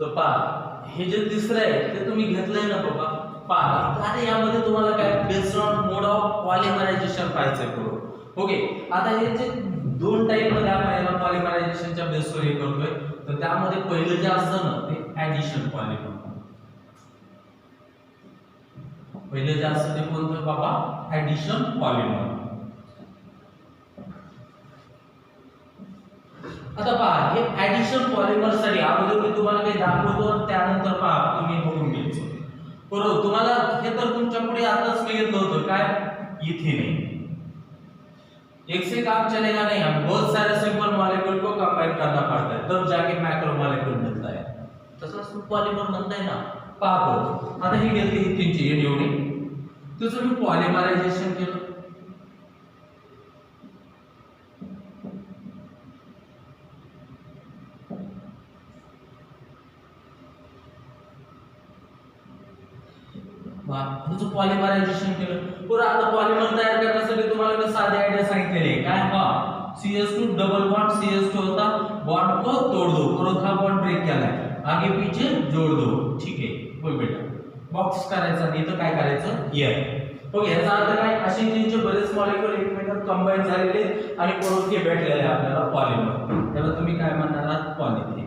तो पहा हे जे तिसरं आहे ते तुम्ही घेतलंय ना बाबा. पहा आता यामध्ये तुम्हाला काय बेस्ड ऑन मोड ऑफ पॉलिमरायझेशन पाहायचंय करू. ओके आता हे जे दोन टाइप मध्ये आपण याला पॉलिमरायझेशनच्या बेसवर हे करतोय तर त्यामध्ये पहिलं जे असतं ना ते ऍडिशन पॉलिमर. पहिलं जे असतं ते कोणतं बाबा ऍडिशन पॉलिमर. आता पहा हे ऍडिशन पॉलिमर साठी अगोदर मी तुम्हाला काही दाखवतो त्यानंतर पहा तुम्ही बघून घ्यायचं. बरोबर तुम्हाला हे तर तुमच्या पुढे आताच मी घेतलं होतं काय इथेन. एक से काम चलेगा नहीं, हम बहुत सारे सिंपल मॉलिक्यूल को कंबाइन करना पड़ता है तब जाके मैक्रो मॉलिक्यूल बनता है. तसंच पॉलिमर बनताय ना. पहा आता ही घेतली इथेनची हे एवढी तुझं मी पॉलिमरायझेशन केलं. पॉलिमरायझेशन केलं. पुरा आता पॉलिमर तयार करण्यासाठी तुम्हाला मी साधी आयडिया सांगितलेली आहे काय CH2 डबल बॉन्ड CH2 होता बॉन्ड को तोड़ दो. परत हा बॉन्ड ब्रेक केलाय आगे पीछे जोड़ दो. ठीक आहे बोल बेटा बॉक्स करायचा आणि इथं काय करायचं एअर. ओके याचा अर्थ काय असे जे बरेच मॉलिक्यूल एकमेकांत कंबाईन झालेले आणि परत हे भेटलेले आहे आपल्याला पॉलिमर. त्याला तुम्ही काय म्हणणार आहात पॉलिमर.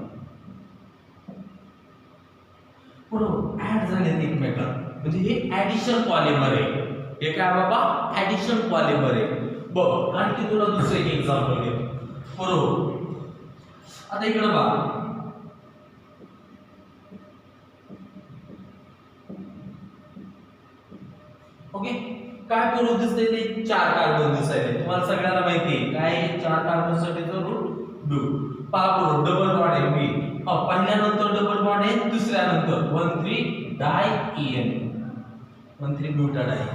बरोबर ऍड झाले एकमेकांत म्हणजे हे ऍडिशन पॉलिमर आहे. हे काय बाबा ऍडिशन पॉलिमर आहे. बघ आणखी तुला दुसरं एक एक्झाम्पल देतो. बरोबर आता इकडे बघा ओके काय करू दिसते ते चार कार्बन दिसायले. तुम्हाला सगळ्यांना माहिती आहे काय चार कार्बन साठीचं रूट डू. पहा बरोबर डबल बॉन्ड आहे मी पहिल्यानंतर डबल बॉन्ड आहे दुसऱ्यानंतर 1,3 डायईएन 1,3 ब्युटाडाइन.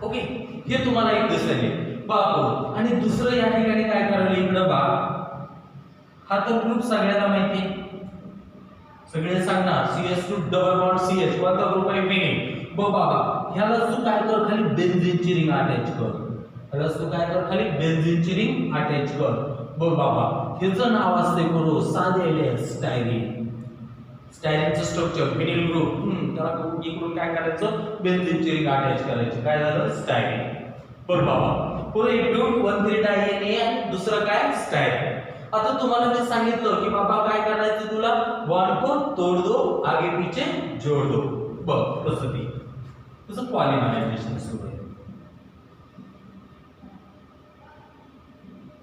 ओके हे तुम्हाला एक दिसले बापू. आणि दुसरं या ठिकाणी काय करायला इकडे बा हा तर ग्रुप सगळ्यांना माहिती सगळे सांगणार CH2 डबल बॉन्ड CH कोणता ग्रुप आहे मेन. बघ बाबा ह्याला तू काय कर खाली बेन्झीनची रिंग अटॅच कर. ह्याला तू काय कर खाली बेन्झीनची रिंग अटॅच कर. बघ बाबा ह्याचं नाव असते करू साधे स्टायरीन. स्टायरीनचं स्ट्रक्चर मिडिल ग्रुप त्याला इकडून काय करायचं बेन्झीनची रिंग अटॅच करायची काय झालं स्टायरीन. बघ बाबा पुढे ब्यूट 1,3 डायने आणि दुसरं काय स्टायरीन. आता तुम्हाला मी सांगितलं की बाबा काय करायचं तुला, बॉन्ड को तोड़ दो आगे पीछे जोड़ दो. बघ कसं ते तुझं पॉलिमरायझेशन सुरू आहे.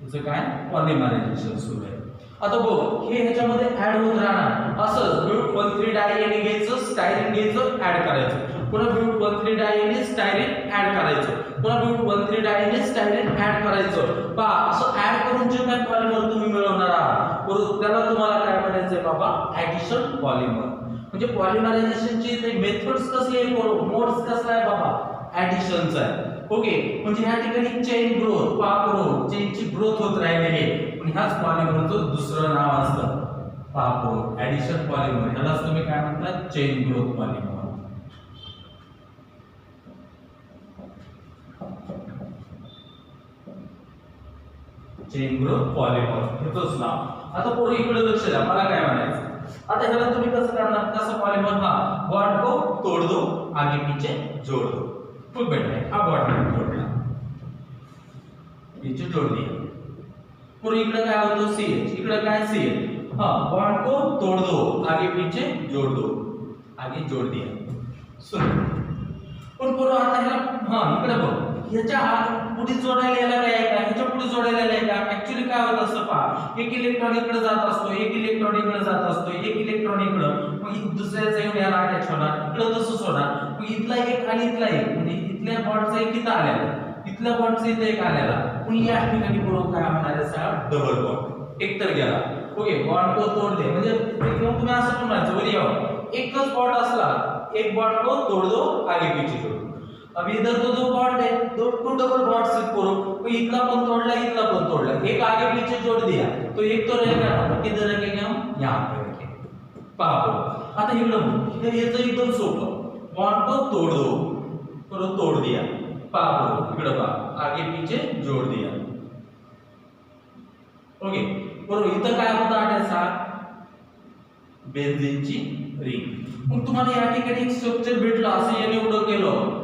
तुझं काय पॉलिमरायझेशन सुरू आहे. आता बघ हे ह्याच्यामध्ये ऍड होत राहणार. असं ब्यूट 1,3 डायने घ्यायचं, स्टायरीन घ्यायचं, ऍड करायचं. पुन्हा ब्यूट 1,3 डायने स्टायरीन ऍड करायचं. पुन्हा ब्यूट 1,3 डायने स्टायरीन ऍड करायचं. पहा असं ऍड करून जे काय पॉलिमर तुम्ही मिळवणार आहात बरोबर, त्याला तुम्हाला काय म्हणायचंय बाबा, ऍडिशन पॉलिमर. म्हणजे पॉलिमरायझेशनची ते मेथड्स कसली आहे, मोड्स कसला आहे बाबा, ऍडिशनचा आहे. ओके, म्हणजे ह्या ठिकाणी चेन ग्रोथ, पाकरो चेनची ग्रोथ होत राहिलेली आहे. पण ह्याच पॉलिमरचं दुसरं नाव असतं पाकरो, ऍडिशन पॉलिमर. ह्यालाच तुम्ही काय म्हणता, chain growth polymer. Chain growth polymer हेच नाव. आता पुढे इकडे लक्ष द्या, मला काय म्हणायचं. आता ह्याला तुम्ही कसं करणार, कसं पॉलिमर, हा बॉन्ड को तोड़ दो आगे पीछे जोड़ दो. खूप बेटर, हा बॉन्ड तोडला, पीछे जोड़ दिया. पुढे इकडे काय होतं, CH, इकडे काय CH, हा बॉन्ड को तोड़ दो आगे पीछे जोड़ दो, आगे जोड़ दिया. सुन पण पुढे आता ह्याला, हा इकडे बघ, ह्याच्या पुढे जोडायला यायला काय आहे का, ह्याच्या पुढे जोडायला आहे का. ऍक्च्युअली काय होत असतं पहा, एक इलेक्ट्रॉन इकडे जात असतो, एक इलेक्ट्रॉन इकडे जात असतो, एक इलेक्ट्रॉन इकडे, मग दुसऱ्याचा येऊन याला अटॅच होणार, इकडे तसंच होणार. मग इथला एक आणि इथला एक, म्हणजे इथल्या बॉन्डचा एक इथं आलेला, इथल्या बॉन्डचा इथं एक आलेला. पण या ठिकाणी बरोबर काय होणार आहे, सहा डबल बॉन्ड एक तर गेला. ओके, बॉन्ड को तोड़ दे, म्हणजे तुम्ही असं पण म्हणायचं वर यावं, एकच बॉन्ड असला, एक बॉन्ड को तोड़ दो आगे पीछे जोड़. अब इधर तो दो बॉन्ड है, दो टू डबल बॉन्ड से करो, तो इतना पण तोड़ला, इतना पण तोड़ला, एक आगे पीछे जोड़ दिया तो एक तो रहेगा ना, किधर रखेंगे हम, यहाँ पे रखेंगे. पहा आता इकडं हे याचं एकदम सोपं, बॉन्ड को तोड़ दो, करो तोड़ दिया, पहा इकडं पहा, आगे पीछे जोड़ दिया. ओके, बरोबर. इथं काय होतं आठ्याचा, बेन्झीनची रिंग. मग तुम्हाला या ठिकाणी एक स्ट्रक्चर भेटलं, असं याने एवढं केलं,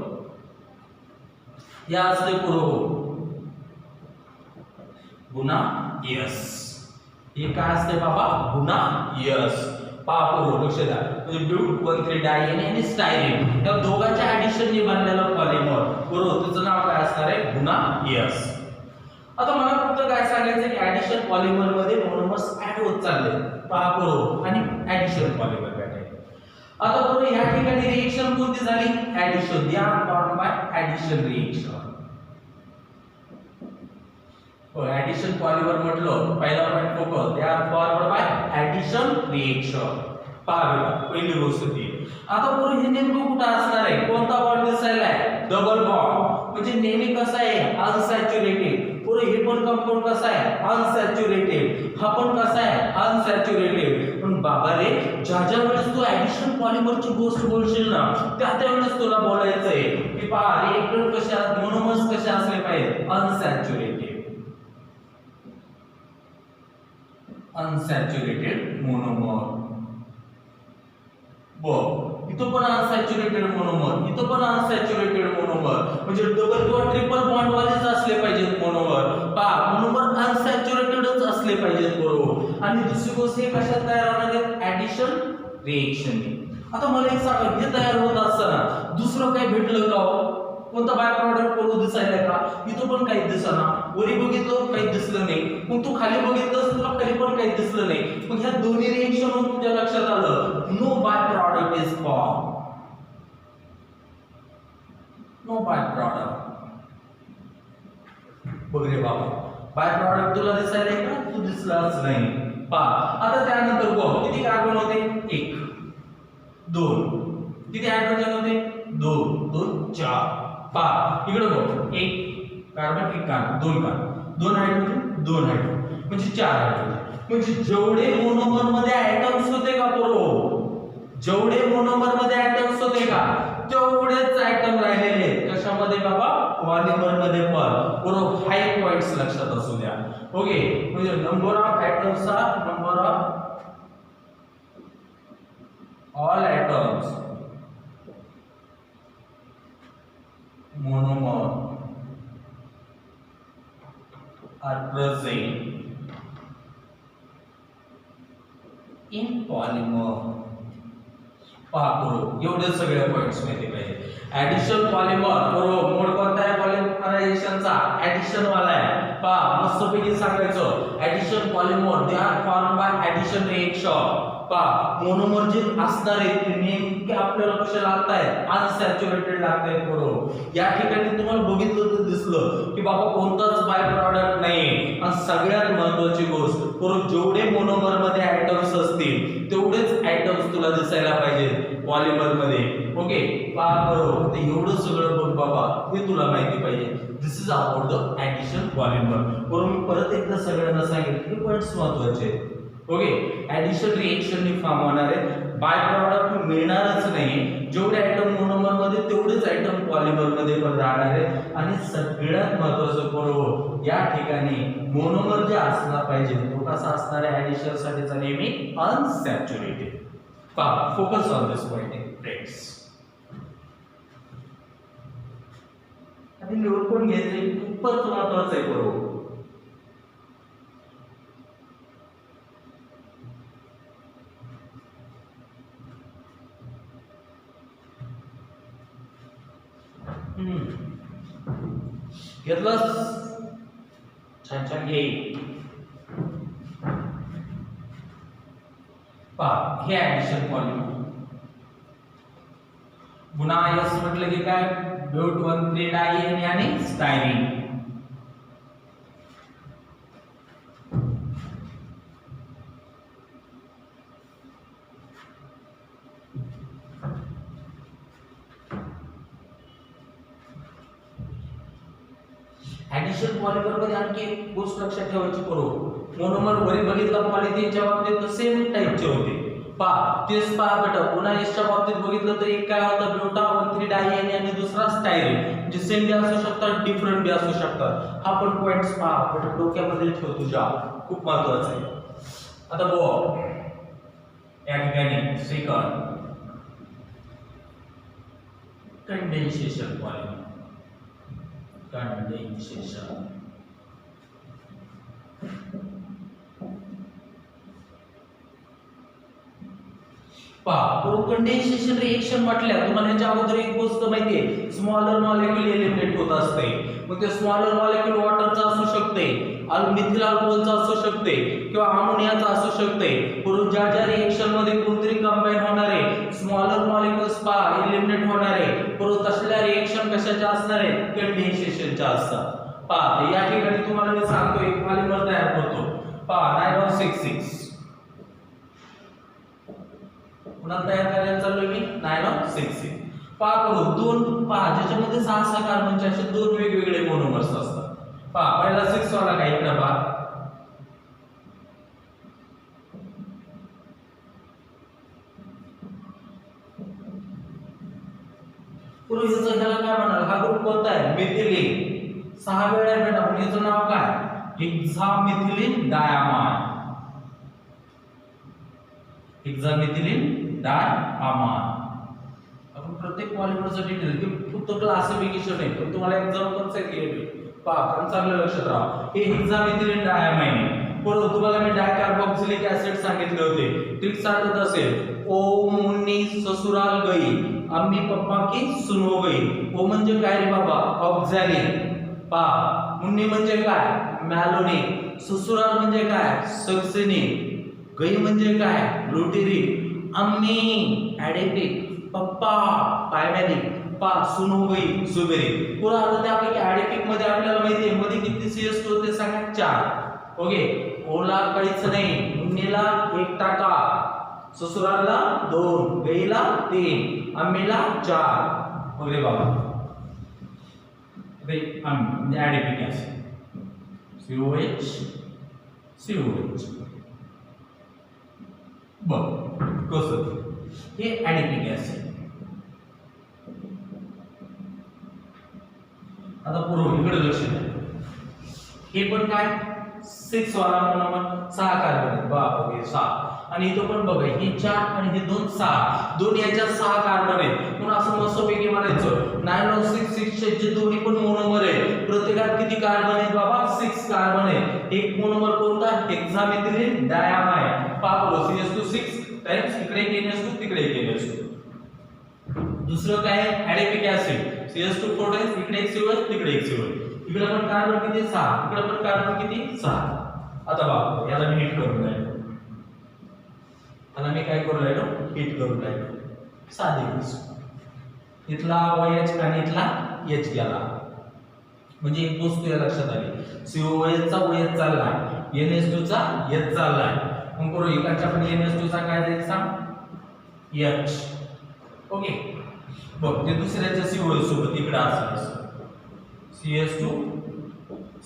या असते पुढं गुणा यस. हे काय असते बाबा, गुणा यस. पापुरो लक्ष द्या, म्हणजे ब्यूट 1,3 डायने आणि स्टायरीन या दोघांच्या ऍडिशनने बनलेलं पॉलिमर बरोबर, त्याचं नाव काय असणार आहे, गुणा यस. आता मला फक्त काय सांगायचं की ऍडिशन पॉलिमर मध्ये मोनोमर्स ऍड होत चालले, पापुरो आणि ऍडिशन पॉलिमर भेटायचे. आता बरोबर या ठिकाणी रिएक्शन कोणती झाली, addition. They are formed by addition reaction. Addition polymer म्हटलं, पहिला point focus, they are formed by addition reaction. पहा पहिली गोष्ट ती. आता बरोबर हे नेमकं कुठं असणार आहे, कोणता बॉन्ड दिसायला आहे, डबल बॉन्ड. म्हणजे नेहमी कसं आहे, अनसॅच्युरेटेड. पुढे हे पण कंपाऊंड कसं आहे, अनसॅच्युरेटेड. हा पण कसा आहे, अनसॅच्युरेटेड. पण बाबा रे, ज्या वेळेस तू ऍडिशन पॉलिमरची गोष्ट बोलशील ना, त्यावेळेस तुला बोलायचं आहे की पहा रिएक्टंट कशा, मोनोमर्स कसे असले पाहिजे, अनसॅच्युरेटेड. Unsaturated monomer. बघ इथं पण अनसॅच्युरेटेड मोनोमर, इथं पण अनसॅच्युरेटेड मोनोमर. म्हणजे डबल किंवा ट्रिपल बॉन्ड वालेच असले पाहिजेत मोनोमर. पहा मोनोमर अनसॅच्युरेटेडच असले पाहिजेत बरोबर. आणि दुसरी गोष्ट हे कशात तयार होणार आहेत, ऍडिशन रिएक्शन. आता मला एक सांगा, हे तयार होत असताना दुसरं काही भेटलं का हो, कोणता बाय प्रॉडक्ट करू दिसायला का, इथं पण काही दिसना. वरी बघितलं काही दिसलं नाही, मग तू खाली बघितलं तुला खाली पण काही दिसलं नाही. मग ह्या दोन्ही रिएक्शन होऊन तुझ्या लक्षात आलं, no by product is form. No by product. बघ रे बाबा, बाय प्रॉडक्ट तुला दिसायला का, तू दिसलाच नाही. पहा आता त्यानंतर बघ किती कार्बन होते, 1 2. किती हायड्रोजन होते, 2 2 4. पहा इकडे बघ, 1 carbon 1 carbon 2 carbon 2 hydrogen 2 hydrogen म्हणजे 4 हायड्रोजन. म्हणजे जेवढे मोनोमर मध्ये ऍटम्स होते का बरोबर, जेवढे मोनोमर मध्ये ऍटम्स होते का तेवढेच ऍटम राहिलेले आहेत कशामध्ये बाबा, पॉलिमर मध्ये पण बरोबर. हाय पॉइंट्स लक्षात असू द्या. ओके, म्हणजे number of atoms are number of all atoms monomer present in polymer. पहा करू एवढे सगळे पॉइंट्स माहिती पाहिजे. ऍडिशन पॉलिमर करू मोड कोणता आहे पॉलिमरायझेशनचा ऍडिशन वाला आहे. पहा मस्तपैकी सांगायचं addition polymer they are form bye addition reaction. पहा मोनोमर जे असणार आहेत ते नेमके आपल्याला कसे लागतायत अनसॅच्युरेटेड लागतायत. करू या ठिकाणी तुम्हाला बघितलं तर दिसलं की बाबा कोणताच बाय प्रॉडक्ट नाही. आणि सगळ्यात महत्त्वाची गोष्ट करू जेवढे मोनोमर मध्ये ऍटम्स असतील तेवढेच ऍटम्स तुला दिसायला पाहिजे पॉलिमर मध्ये. ओके पहा करू ते एवढं सगळं बघ बाबा हे तुला माहिती पाहिजे. This is about the addition polymer. करू मी परत एकदा सगळ्यांना सांगितलं हे पॉइंट्स महत्त्वाचे आहेत. ओके ऍडिशन रिएक्शन ने फॉर्म होणार आहे. बाय प्रॉडक्ट मिळणारच नाही. जेवढे आयटम मोनोमर मध्ये तेवढेच आयटम पॉलिमर मध्ये पण राहणार आहे. आणि सगळ्यात महत्त्वाचं करू या ठिकाणी मोनोमर जे असला पाहिजे तो कसा असणार आहे ऍडिशन साठीचा नेहमी अनसॅच्युरेटेड. पहा focus on this point friends. आणि लिहून पण घ्यायचं खूपच महत्त्वाचं आहे. करू घेतलंस छान छान घे. पहा हे ऍडिशन पॉलिमर पुन्हा यस म्हटलं की काय ब्यूट 1,3 डायईन आणि स्टायरीन. ऍडिशन पॉलिमर मध्ये आणखी एक गोष्ट लक्षात ठेवायची. करू मोनोमर वरी बघितलं पॉलिथिनच्या बाबतीत सेम टाइपचे होते. पहा तेच पहा बेटा पुन्हा एसच्या बाबतीत बघितलं तर एक काय होतं ब्यूटा 1,3 डायईन आणि दुसरा स्टायरीन. जे सेम बी असू शकतात डिफरंट बी असू शकतात. हा पण पॉइंट्स पहा बेटा डोक्यामध्ये ठेव तुझ्या खूप महत्त्वाचं आहे. आता बघ या ठिकाणी सेकंड कंडेन्सेशन पॉलिमर. कंडेन्सेशन पहा कंडेन्सेशन रिएक्शन म्हटल्या तुम्हाला याच्या अगोदर एक गोष्ट माहिती आहे स्मॉलर मॉलिक्यूल एलिमिनेट होत असते. मग ते स्मॉलर मॉलिक्यूल वॉटरचा असू शकते मिथिल अल्कोहोलचा असू शकते किंवा अमोनियाचा असू शकते. परंतु ज्या ज्या रिएक्शन मध्ये कोणतरी कंबाईन होणार आहे स्मॉलर मॉलिक्यूल्स पहा एलिमिनेट होणार आहे. परंतु तसल्या रिएक्शन कशाच्या असणार आहे कंडेन्सेशनच्या असतात. पहा या ठिकाणी तुम्हाला मी सांगतो एक पॉलिमर तयार करतो. पहा 966 पुन्हा तयार करायला चाललोय मी 966. पहा करू दोन पहा ज्याच्यामध्ये 6 कार्बनचे असे दोन वेगवेगळे मोनोमर्स असतात. पहा पहिला 6 वाला काय इकडे पहा पुढे याचं ह्याला काय म्हणाल हा ग्रुप कोणता आहे मिथिलीन. 6 वेळा आहे बेटा पण याचं नाव काय हेक्सामिथिलीन डायमाइन. हेक्सामिथिलीन डायमाइन. आपण प्रत्येक पॉलिमरचं डिटेल की फक्त क्लासिफिकेशन आहे पण तुम्हाला एक्झाम पण सांगितले. पहा पण चांगलं लक्षात राहा हे हेक्सामिथिलीन डायमाइन आहे. परंतु तुम्हाला मी डायकार्बोक्सिलिक ऍसिड सांगितले होते. ट्रिक सांगत असेल ओ मुन्नी ससुराल गई अम्मी पप्पा की सुनो गई. ओ म्हणजे काय रे बाबा ऑक्झॅलिन. पहा मुन्नी म्हणजे काय मॅलोनिक. ससुराल म्हणजे काय सक्सेनिक. गई म्हणजे काय ग्लुटेरिक. अम्मी ऍडेपिक पप्पा पायमॅनिक. पहा सुनो गई सुबेरिक. पुरा आता त्यापैकी ऍडेपिक मध्ये आपल्याला माहिती आहे मध्ये किती CH2 होते सांगा 4. ओके ओला काहीच नाही मुन्नीला 1 टाका ससुरालला 2 गईला 3 अम्मीला 4. वगैरे बाबा म्हणजे ऍडेपिक ऍसिड COH बघ कसं हे ऍडिपिक ऍसिड. आता पूर्व इकडे लक्ष द्या हे पण काय 6 वाला मोनोमर 6 कार्बन बाप ओके 6. आणि इथं पण बघा हे 4 आणि हे 2 6 दोन याच्यात 6 कार्बन आहेत म्हणून असं मस्तपैकी म्हणायचं नायलॉन 6 चे दोन्ही पण मोनोमर आहे प्रत्येकात किती कार्बन आहेत बाबा 6 कार्बन आहे एक मोनोमर कोणता हेक्सामेथिलीन डायमाइड पाहतो CH2 6 टाइम्स इकडे एक NH2 तिकडे एक NH2 दुसरं काय ऍडेपिक ऍसिड CH2 4 टाइम्स इकडे एक COH तिकडे एक COH इकडे पण कार्बन किती 6 इकडे पण कार्बन किती 6 आता बघा याला मी हिट करून राहिलो आणि मी काय करू राहिलो हिट करून राहिलो साधी गोष्ट इथला OH आणि इथला H गेला म्हणजे एक गोष्ट या लक्षात आली COH चा OH चालला NH2 चा H चाललाय मग करू इकडच्या पण NH2 चा काय जाईल सांग H ओके बघ ते दुसऱ्याच्या COH सोबत इकडे असं CH2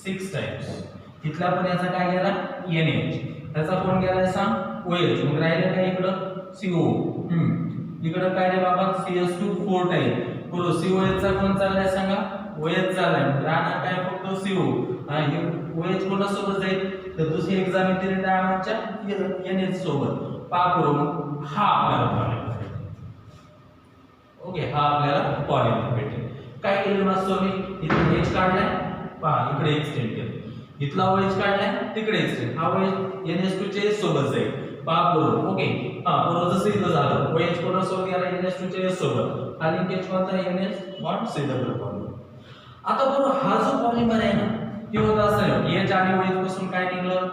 6 टाइम्स इथला पण याचा काय गेला NH त्याचा कोण गेलाय सांग OH मग राहिलं काय इकडं CO इकडं काय रे बाबा CH2 4 टाइम बरोबर COH चा कोण चाललाय सांगा OH चाललाय राहणार काय फक्त CO आणि OH कोणासोबत जाईल तर दुसरी हेक्सामेथिलीन डायमाइडच्या NH सोबत पाकरो हा आपल्याला पॉलिमर ओके हा आपल्याला पॉलिमर भेटेल काय केलं मास्टर मी इथे H काढलाय पहा इकडे एक्सटेंड केलं इथला OH काढलाय तिकडे एक्सटेंड हा OH NH2 च्या सोबत जाईल पहा बरोबर ओके हा बरोबर जसं इथं झालं OH कोणासोबत गेला NH2 च्या सोबत हा लिंकेज कोणता NH बॉन्ड CH बॉन्ड आता बरोबर हा जो पॉलिमर आहे ना ते होत असेल H आणि OH पासून काय निघलं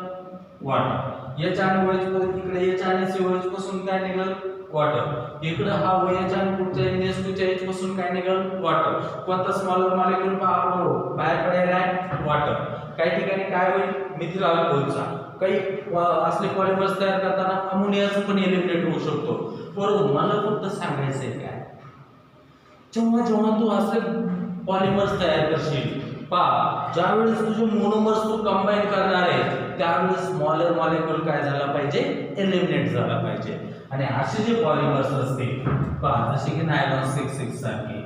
वॉटर H आणि OH इकडे H आणि COH पासून काय निघलं वॉटर इकडे हा OH आणि पुढच्या NH2 च्या H पासून काय निघलं वॉटर कोणता स्मॉलर मॉलिक्यूल पहा बाहेर पडायला आहे वॉटर काही ठिकाणी काय होईल मिथिल अल्कोहोलचा काही असले पॉलिमर्स तयार करताना अमोनियाचं पण एलिमिनेट होऊ शकतो बरोबर मला फक्त सांगायचंय काय जेव्हा जेव्हा तू असले पॉलिमर्स तयार करशील पहा ज्यावेळेस तुझे मोनोमर्स तू कंबाईन करणार आहे त्यावेळेस स्मॉलर मॉलिक्यूल काय झाला पाहिजे एलिमिनेट झाला पाहिजे आणि असे जे पॉलिमर्स असतील पहा जसे की नायलॉन 6 सारखे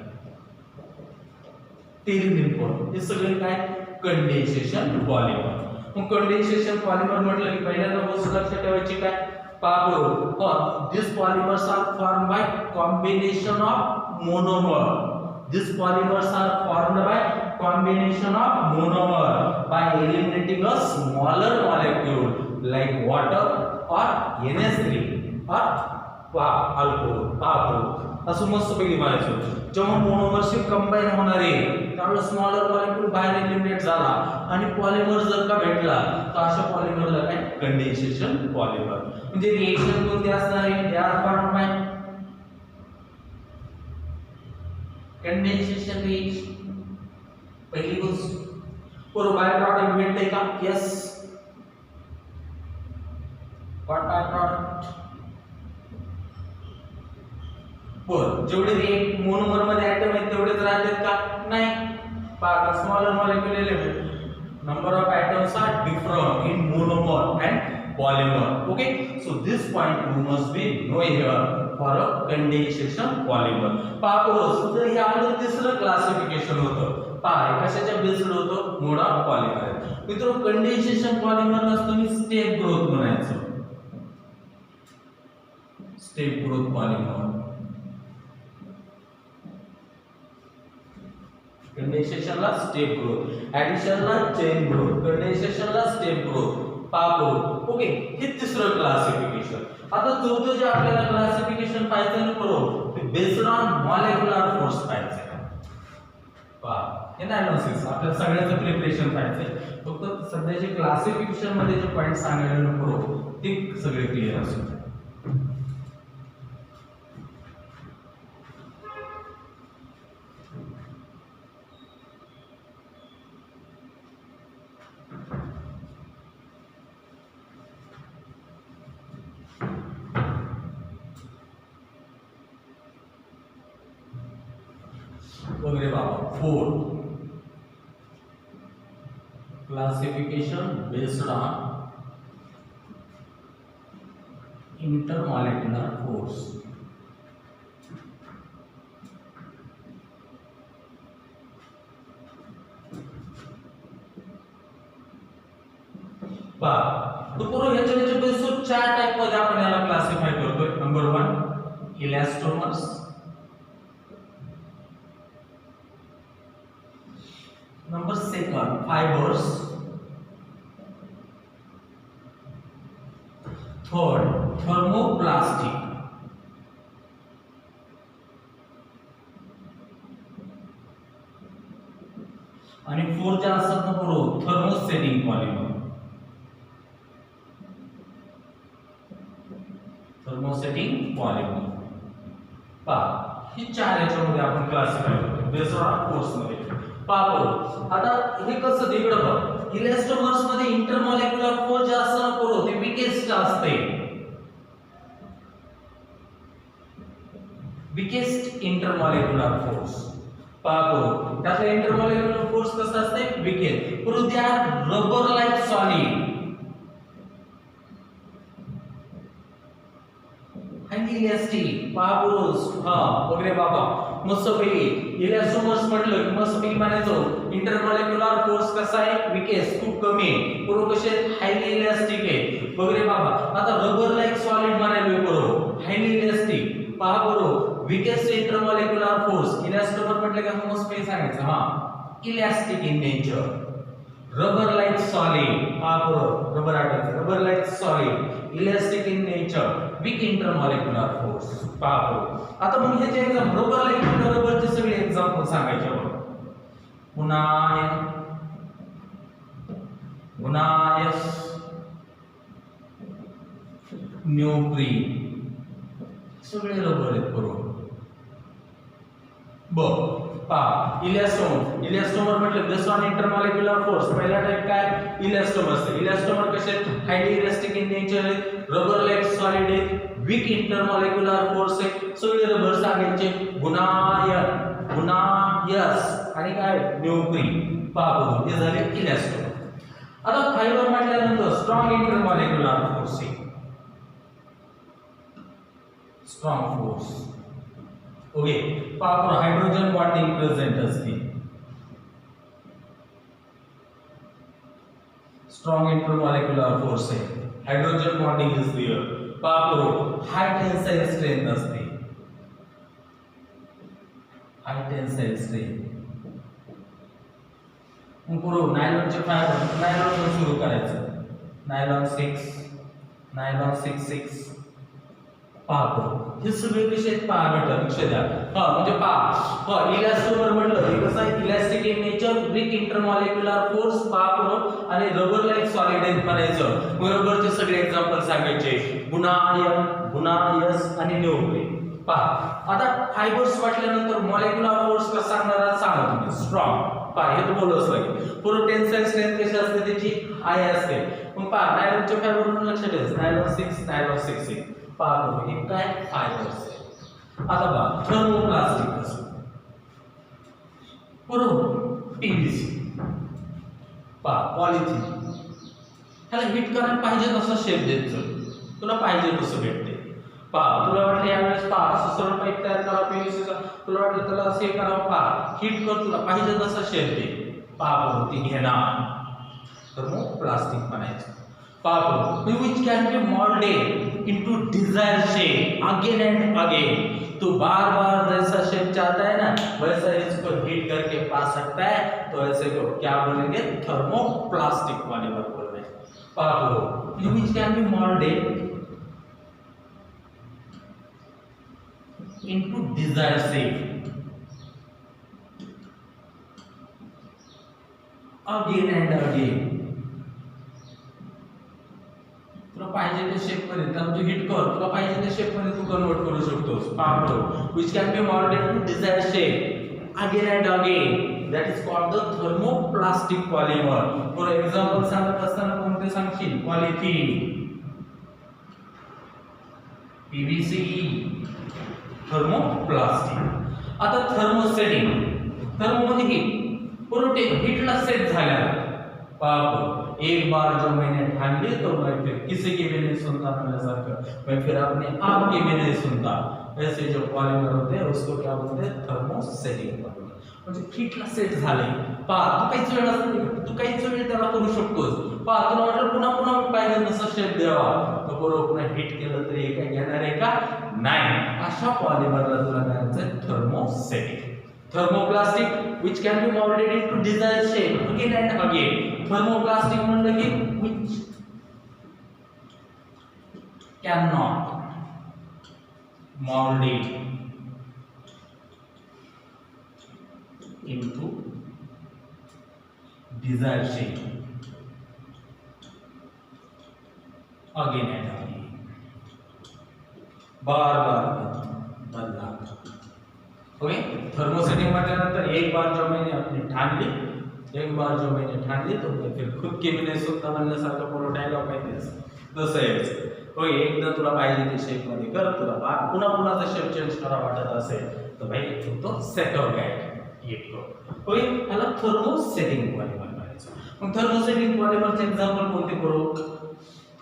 टेरिनिन हे सगळे काय कंडेन्सेशन पॉलिमर मग कंडेन्सेशन पॉलिमर म्हटलं की पहिल्यांदा गोष्ट लक्षात ठेवायची काय पहा बरोबर this polymers are form by combination of monomer these polymers are formed by combination of monomer by eliminating a smaller molecule like water or NH3 or alcohol असं मस्त पैकी म्हणायचं जेव्हा मोनोमरशी कंबाईन होणार आहे त्यावेळेस स्मॉलर मॉलिक्यूल बाहेर एलिमिनेट झाला आणि पॉलिमर जर का भेटला तर अशा पॉलिमरला काय कंडेन्सेशन पॉलिमर म्हणजे रिएक्शन कोणती असणार आहे they are formed by condensation reaction पहिली गोष्ट बरोबर बाय प्रॉडक्ट भेटते का यस व्हॉट बाय प्रॉडक्ट बर जेवढे रिएक्ट मोनोमर मध्ये ऍटम आहेत तेवढेच राहतात का नाही पहा smaller molecule element number of atoms are different in monomer and polymer okay so this point you must be know here for a condensation polymer Paphos तर हे आपलं तिसरं क्लासिफिकेशन होतं पहा कशाच्या बेस्ड होतं मोड ऑफ पॉलिमर मित्रो कंडेन्सेशन पॉलिमरला तुम्ही स्टेप ग्रोथ म्हणायचं स्टेप ग्रोथ पॉलिमर कंडेन्सेशन ला स्टेप ग्रोथ ऍडिशन ला चेन ग्रोथ कंडेन्सेशन ला स्टेप ग्रोथ पाप ग्रोथ ओके हे तिसरं क्लासिफिकेशन आता चौथं जे आपल्याला क्लासिफिकेशन पाहिजे ना बरोबर ते बेस्ड ऑन मॉलिक्युलर फोर्स पाहिजे पहा हे अनालिसिस आपल्या सगळ्याचं प्रिपरेशन पाहिजे फक्त सध्याचे क्लासिफिकेशन मध्ये जे पॉइंट सांगायला नको ते सगळे क्लिअर असू वगैरे बाबा 4 classification based on intermolecular force पहा तो पूर्ण ह्याच्या बेसिस 4 टाइप मध्ये आपण याला elastomers. Number second, fibers. Third, thermoplastic. आणि फोर्थ जे असतात ना बरो थर्मोसेटिंग पॉलिमर. थर्मोसेटिंग पॉलिमर पहा ही चार याच्यामध्ये आपण क्लासिफाय करतो बेस्ड ऑन कोर्स मध्ये. पहा बरोबर आता हे कसं तिकडे बघ इलास्टोमर्स मध्ये इंटरमॉलिक्युलर फोर्स जे असतं ना बरो ते विकेस्ट असते. विकेस्ट इंटरमॉलिक्युलर फोर्स पाहतो त्याचा इंटरमॉलिक्युलर फोर्स कसा असते विकेट. परंतु त्या rubber like solid highly elastic पाबरोस वगैरे बाबा मस्तपैकी इलास्टोमर्स म्हटलं की मस्तपैकी म्हणायचं इंटरमॉलिक्युलर फोर्स कसा आहे विकेट खूप कमी आहे. बरोबर कसे हायली इलास्टिक आहे वगैरे बाबा. आता रबर लाइक सॉलिड म्हणायला बरोबर हायली इलास्टिक पहा बरोबर weakest intermolecular force elastomer म्हटलं का मस्त पे सांगायचं elastic in nature. Rubber like solid rubber आठवतं rubber like solid elastic in nature weak intermolecular force. आता मग ह्याचे एक्झाम्पल रबर लाइक रबरचे सगळे एक्झाम्पल सांगायचे बघ. गुनायस न्यूप्रीन सगळे रबर आहेत बरोबर. इलास्टोमर म्हटलं बेस्ड ऑन इंटरमॉलिक्युलर फोर्स. पहिला टाइप काय इलास्टोमर. इलास्टोमर कसे हायली इलास्टिक इन नेचर आहेत रबर लाइक सॉलिड आहेत वीक इंटरमॉलिक्युलर फोर्स आहे सगळे रबर सांगायचे. गुनायस आणि काय न्यूप्रीन पहा हे झाले इलास्टोमर. आता फायबर म्हटल्यानंतर स्ट्रॉंग इंटरमॉलिक्युलर फोर्स आहे. Strong force okay power hydrogen bonding present असते. स्ट्रॉंग इंटरमॉलिक्युलर फोर्स आहे hydrogen bonding is there. Power high tensile strength असते. High tensile strength. मग पुरो नायलॉनचे फायबर नायलॉन सुरू करायचं. नायलॉन 6 पाहतो हे सगळे विषय पहा भेटतात लक्ष द्या. म्हणजे पहा इलास्टोमर म्हटलं हे कसं आहे elastic in nature weak intermolecular force पहा आणि रबर लाइक सॉलिड आहे म्हणायचं. रबरचे सगळे एक्झाम्पल सांगायचे गुनायस आणि न्यूप्रीन पहा. आता फायबर्स म्हटल्यानंतर मॉलिक्युलर फोर्स कसा सांगणार सांगा तुम्ही स्ट्रॉंग पहा हे तर बोललोच नाही. पूर्ण टेन्साइल स्ट्रेंथ कशी असते त्याची हाय असते. मग पहा नायलॉनचे फायबर म्हणून लक्षात ठेवायचं नायलॉन 6 पाहतो हे काय फायबर्स आहे. आता बघा थर्मोप्लास्टिक असो बरोबर पीव्हीसी पहा पॉलिथिन ह्याला हिट करायला पाहिजे तसा शेप देत चल तुला पाहिजे तसं भेटते. पहा तुला वाटलं यावेळेस पहा असं सरळ पाईप तयार करा पीव्हीसीचा तुला वाटलं त्याला असे करावं पहा हिट कर तुला पाहिजे तसा शेप दे. पहा बरोबर ती घेणार थर्मोप्लास्टिक बनायचं. which can be molded into desired shape again and again. तो बार बार जैसा शेप चाहता है ना वैसा इसको हीट करके पा सकता है. तो ऐसे को क्या बोलेंगे थर्मोप्लास्टिक पॉलीमर बोल रहे हैं. पापो which can be molded into desired shape again and again. तुला पाहिजे त्या शेप मध्ये तर तू हिट कर तुला पाहिजे त्या शेप मध्ये तू कन्वर्ट करू शकतोस. पापो which can be molded to desired shape again and again. That is called the thermoplastic polymer. For example सांगत असताना कोणते सांगशील पॉलिथिन पीव्हीसी थर्मोप्लास्टिक. आता थर्मोसेटिंग थर्मो मध्ये हीट पूर्ण हीटला सेट झाल्या पापो एक बार जो मैंने ठान ली तो मैं फिर किसी की भी नहीं सुनता, मैं फिर अपने आप की भी नहीं सुनता। ऐसे जो पॉलिमर होते हैं उसको क्या बोलते हैं, थर्मोसेटिंग पॉलिमर। म्हणजे फिटला सेट झाले पहा, तू काहीच वेळ असतो, तू काहीच वेळ त्याला करू शकतोस। पहा तुला वाटलं पुन्हा पुन्हा पाहिजे तसं शेप द्यावा, तर बरोबर पुन्हा हिट केलं तरी हे काय घेणार आहे का, नाही। अशा पॉलिमरला तुला काय म्हणायचं, thermosetting. Thermoplastic which can be molded into desired shape again and again. Thermoplastic म्हणलं की which cannot molded into desired shape again and again. बार बार बदला। ओके, थर्मोसेटिंग म्हटल्यानंतर एक बार जो मैंने अपनी ठान ली, एक बार जो मैंने ठान ली तो मैं फिर खुद की भी नहीं सुनता म्हणल्यासारखं पूर्ण डायलॉग माहिती असेल तसं आहे। ओके, एकदा तुला पाहिजे ते शेप मध्ये कर, तुला पुन्हा पुन्हा ते शेप चेंज करा वाटत असेल तर भाई तो सेटल गाइड येतो। ओके, याला थर्मोसेटिंग पॉलिमर म्हणायचं। मग थर्मोसेटिंग पॉलिमरचे एक्झाम्पल कोणते करू,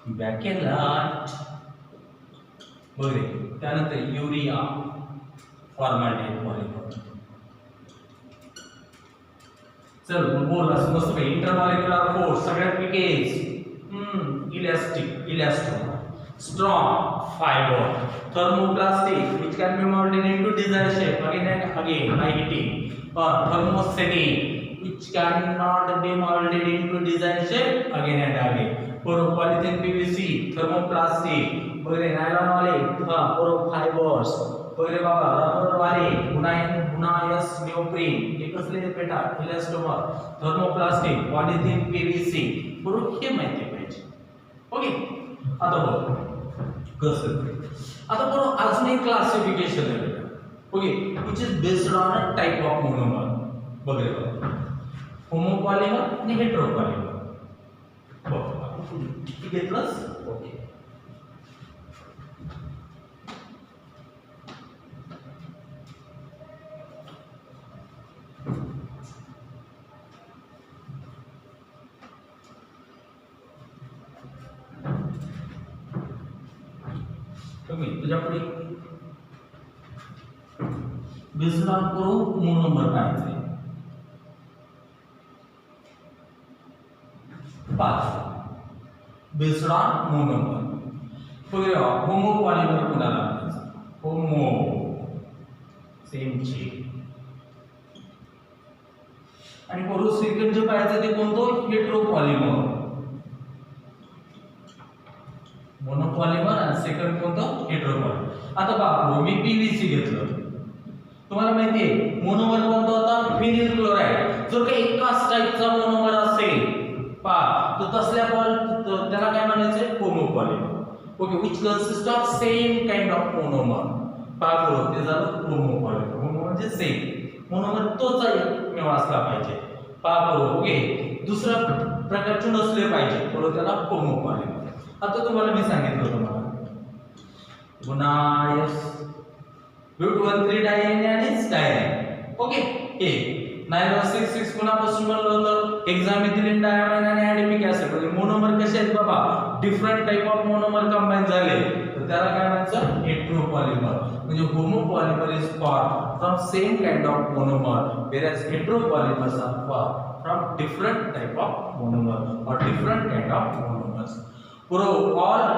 बॅकेलाइट वगैरे, त्यानंतर युरिया, फॉर्मॅलिन पॉलिमर। चल बोलला मस्त भाई, इंटरमॉलिक्युलर फोर्स सगळ्यात weakest, elastic, elastomer, strong fibre, thermoplastic which can be molded into desired shape again and again by heating, or thermosetting which cannot be molded into desired shape again and again. polyethylene PVC, thermoplastic वगैरे, nylon वाले fibres वगैरे बाबा, rubber वाले, गुनायस निओप्रीन, हे कसले बेटा, elastomer, thermoplastic, polythene PVC, बरोबर हे माहिती पाहिजे। ओके, आता बघ कसं, आता बरोबर अजून एक क्लासिफिकेशन आहे बेटा, okay, which is based on a type of monomer वगैरे, होमोपॉलिमर आणि हेटेरोपॉलिमर। बघ आपण किती घेतलंस, ओके। तुझ्याकडे बेस्ड ऑन मोनोमर पाहिजे, 5 बेस्ड ऑन मोनोमर। होमोपॉलिमर कोणाला म्हणायचं, होमो सेम चेन, आणि सेकंड जे पाहिजे ते कोणतं, हेटेरोपॉलिमर। मोनोपॉलिमर आणि सेकंड कोणतं, हेटेरोपॉलिमर। आता बाबू मी पीव्हीसी घेतलं, तुम्हाला माहिती आहे मोनोमर कोणता होता, फिनिल क्लोराइड। जर का एकाच टाइपचा मोनोमर असेल पहा तर तसल्या त्याला काय म्हणायचं, homopolymer. Okay, which consist of same kind of monomer, पहा बरोबर ते झालं होमोपॉलिमर। होमो म्हणजे सेम, मोनोमर तोच एकमेव असला पाहिजे, पहा बरोबर। ओके, दुसरा प्रकारचे नसले पाहिजे, बरोबर, त्याला होमोपॉलिमर। आता तुम्हाला मी सांगितलं तुम्हाला गुनायस, ब्यूट 13 डायने आणि स्टायरेन। ओके, हे नायलॉन 6 कुणापासून बनलं होतं, हेक्सामिथिलीन डायमाइन आणि ऍडिपिक ऍसिड। म्हणजे मोनोमर कसे आहेत बाबा, different type of monomer combine झाले तर त्याला काय म्हणायचं, हेटेरोपॉलिमर। म्हणजे homopolymer is form from same kind of monomer, whereas heteropolymers are formed from different type of monomer or different kind of monomers. All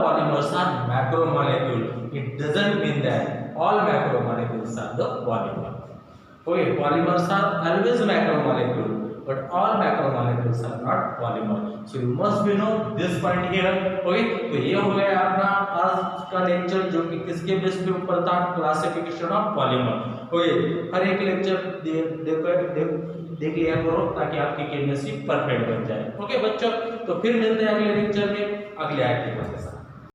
polymers are macromolecule. It doesn't mean that all macromolecules are the polymer. Okay, polymers are always macromolecule, but all macromolecules are not polymer. So you must be know this point here. Okay, तो ये हो गया अपना आज का lecture जो कि किसके base पे ऊपर था, क्लासिफिकेशन ऑफ पॉलीमर। ओके, हर एक लेक्चर देख लिया करो ताकि आपकी केमिस्ट्री परफेक्ट बन जाए। ओके बच्चों, तो फिर मिलते हैं अगले लेक्चर में अगले आर्टिकल के साथ।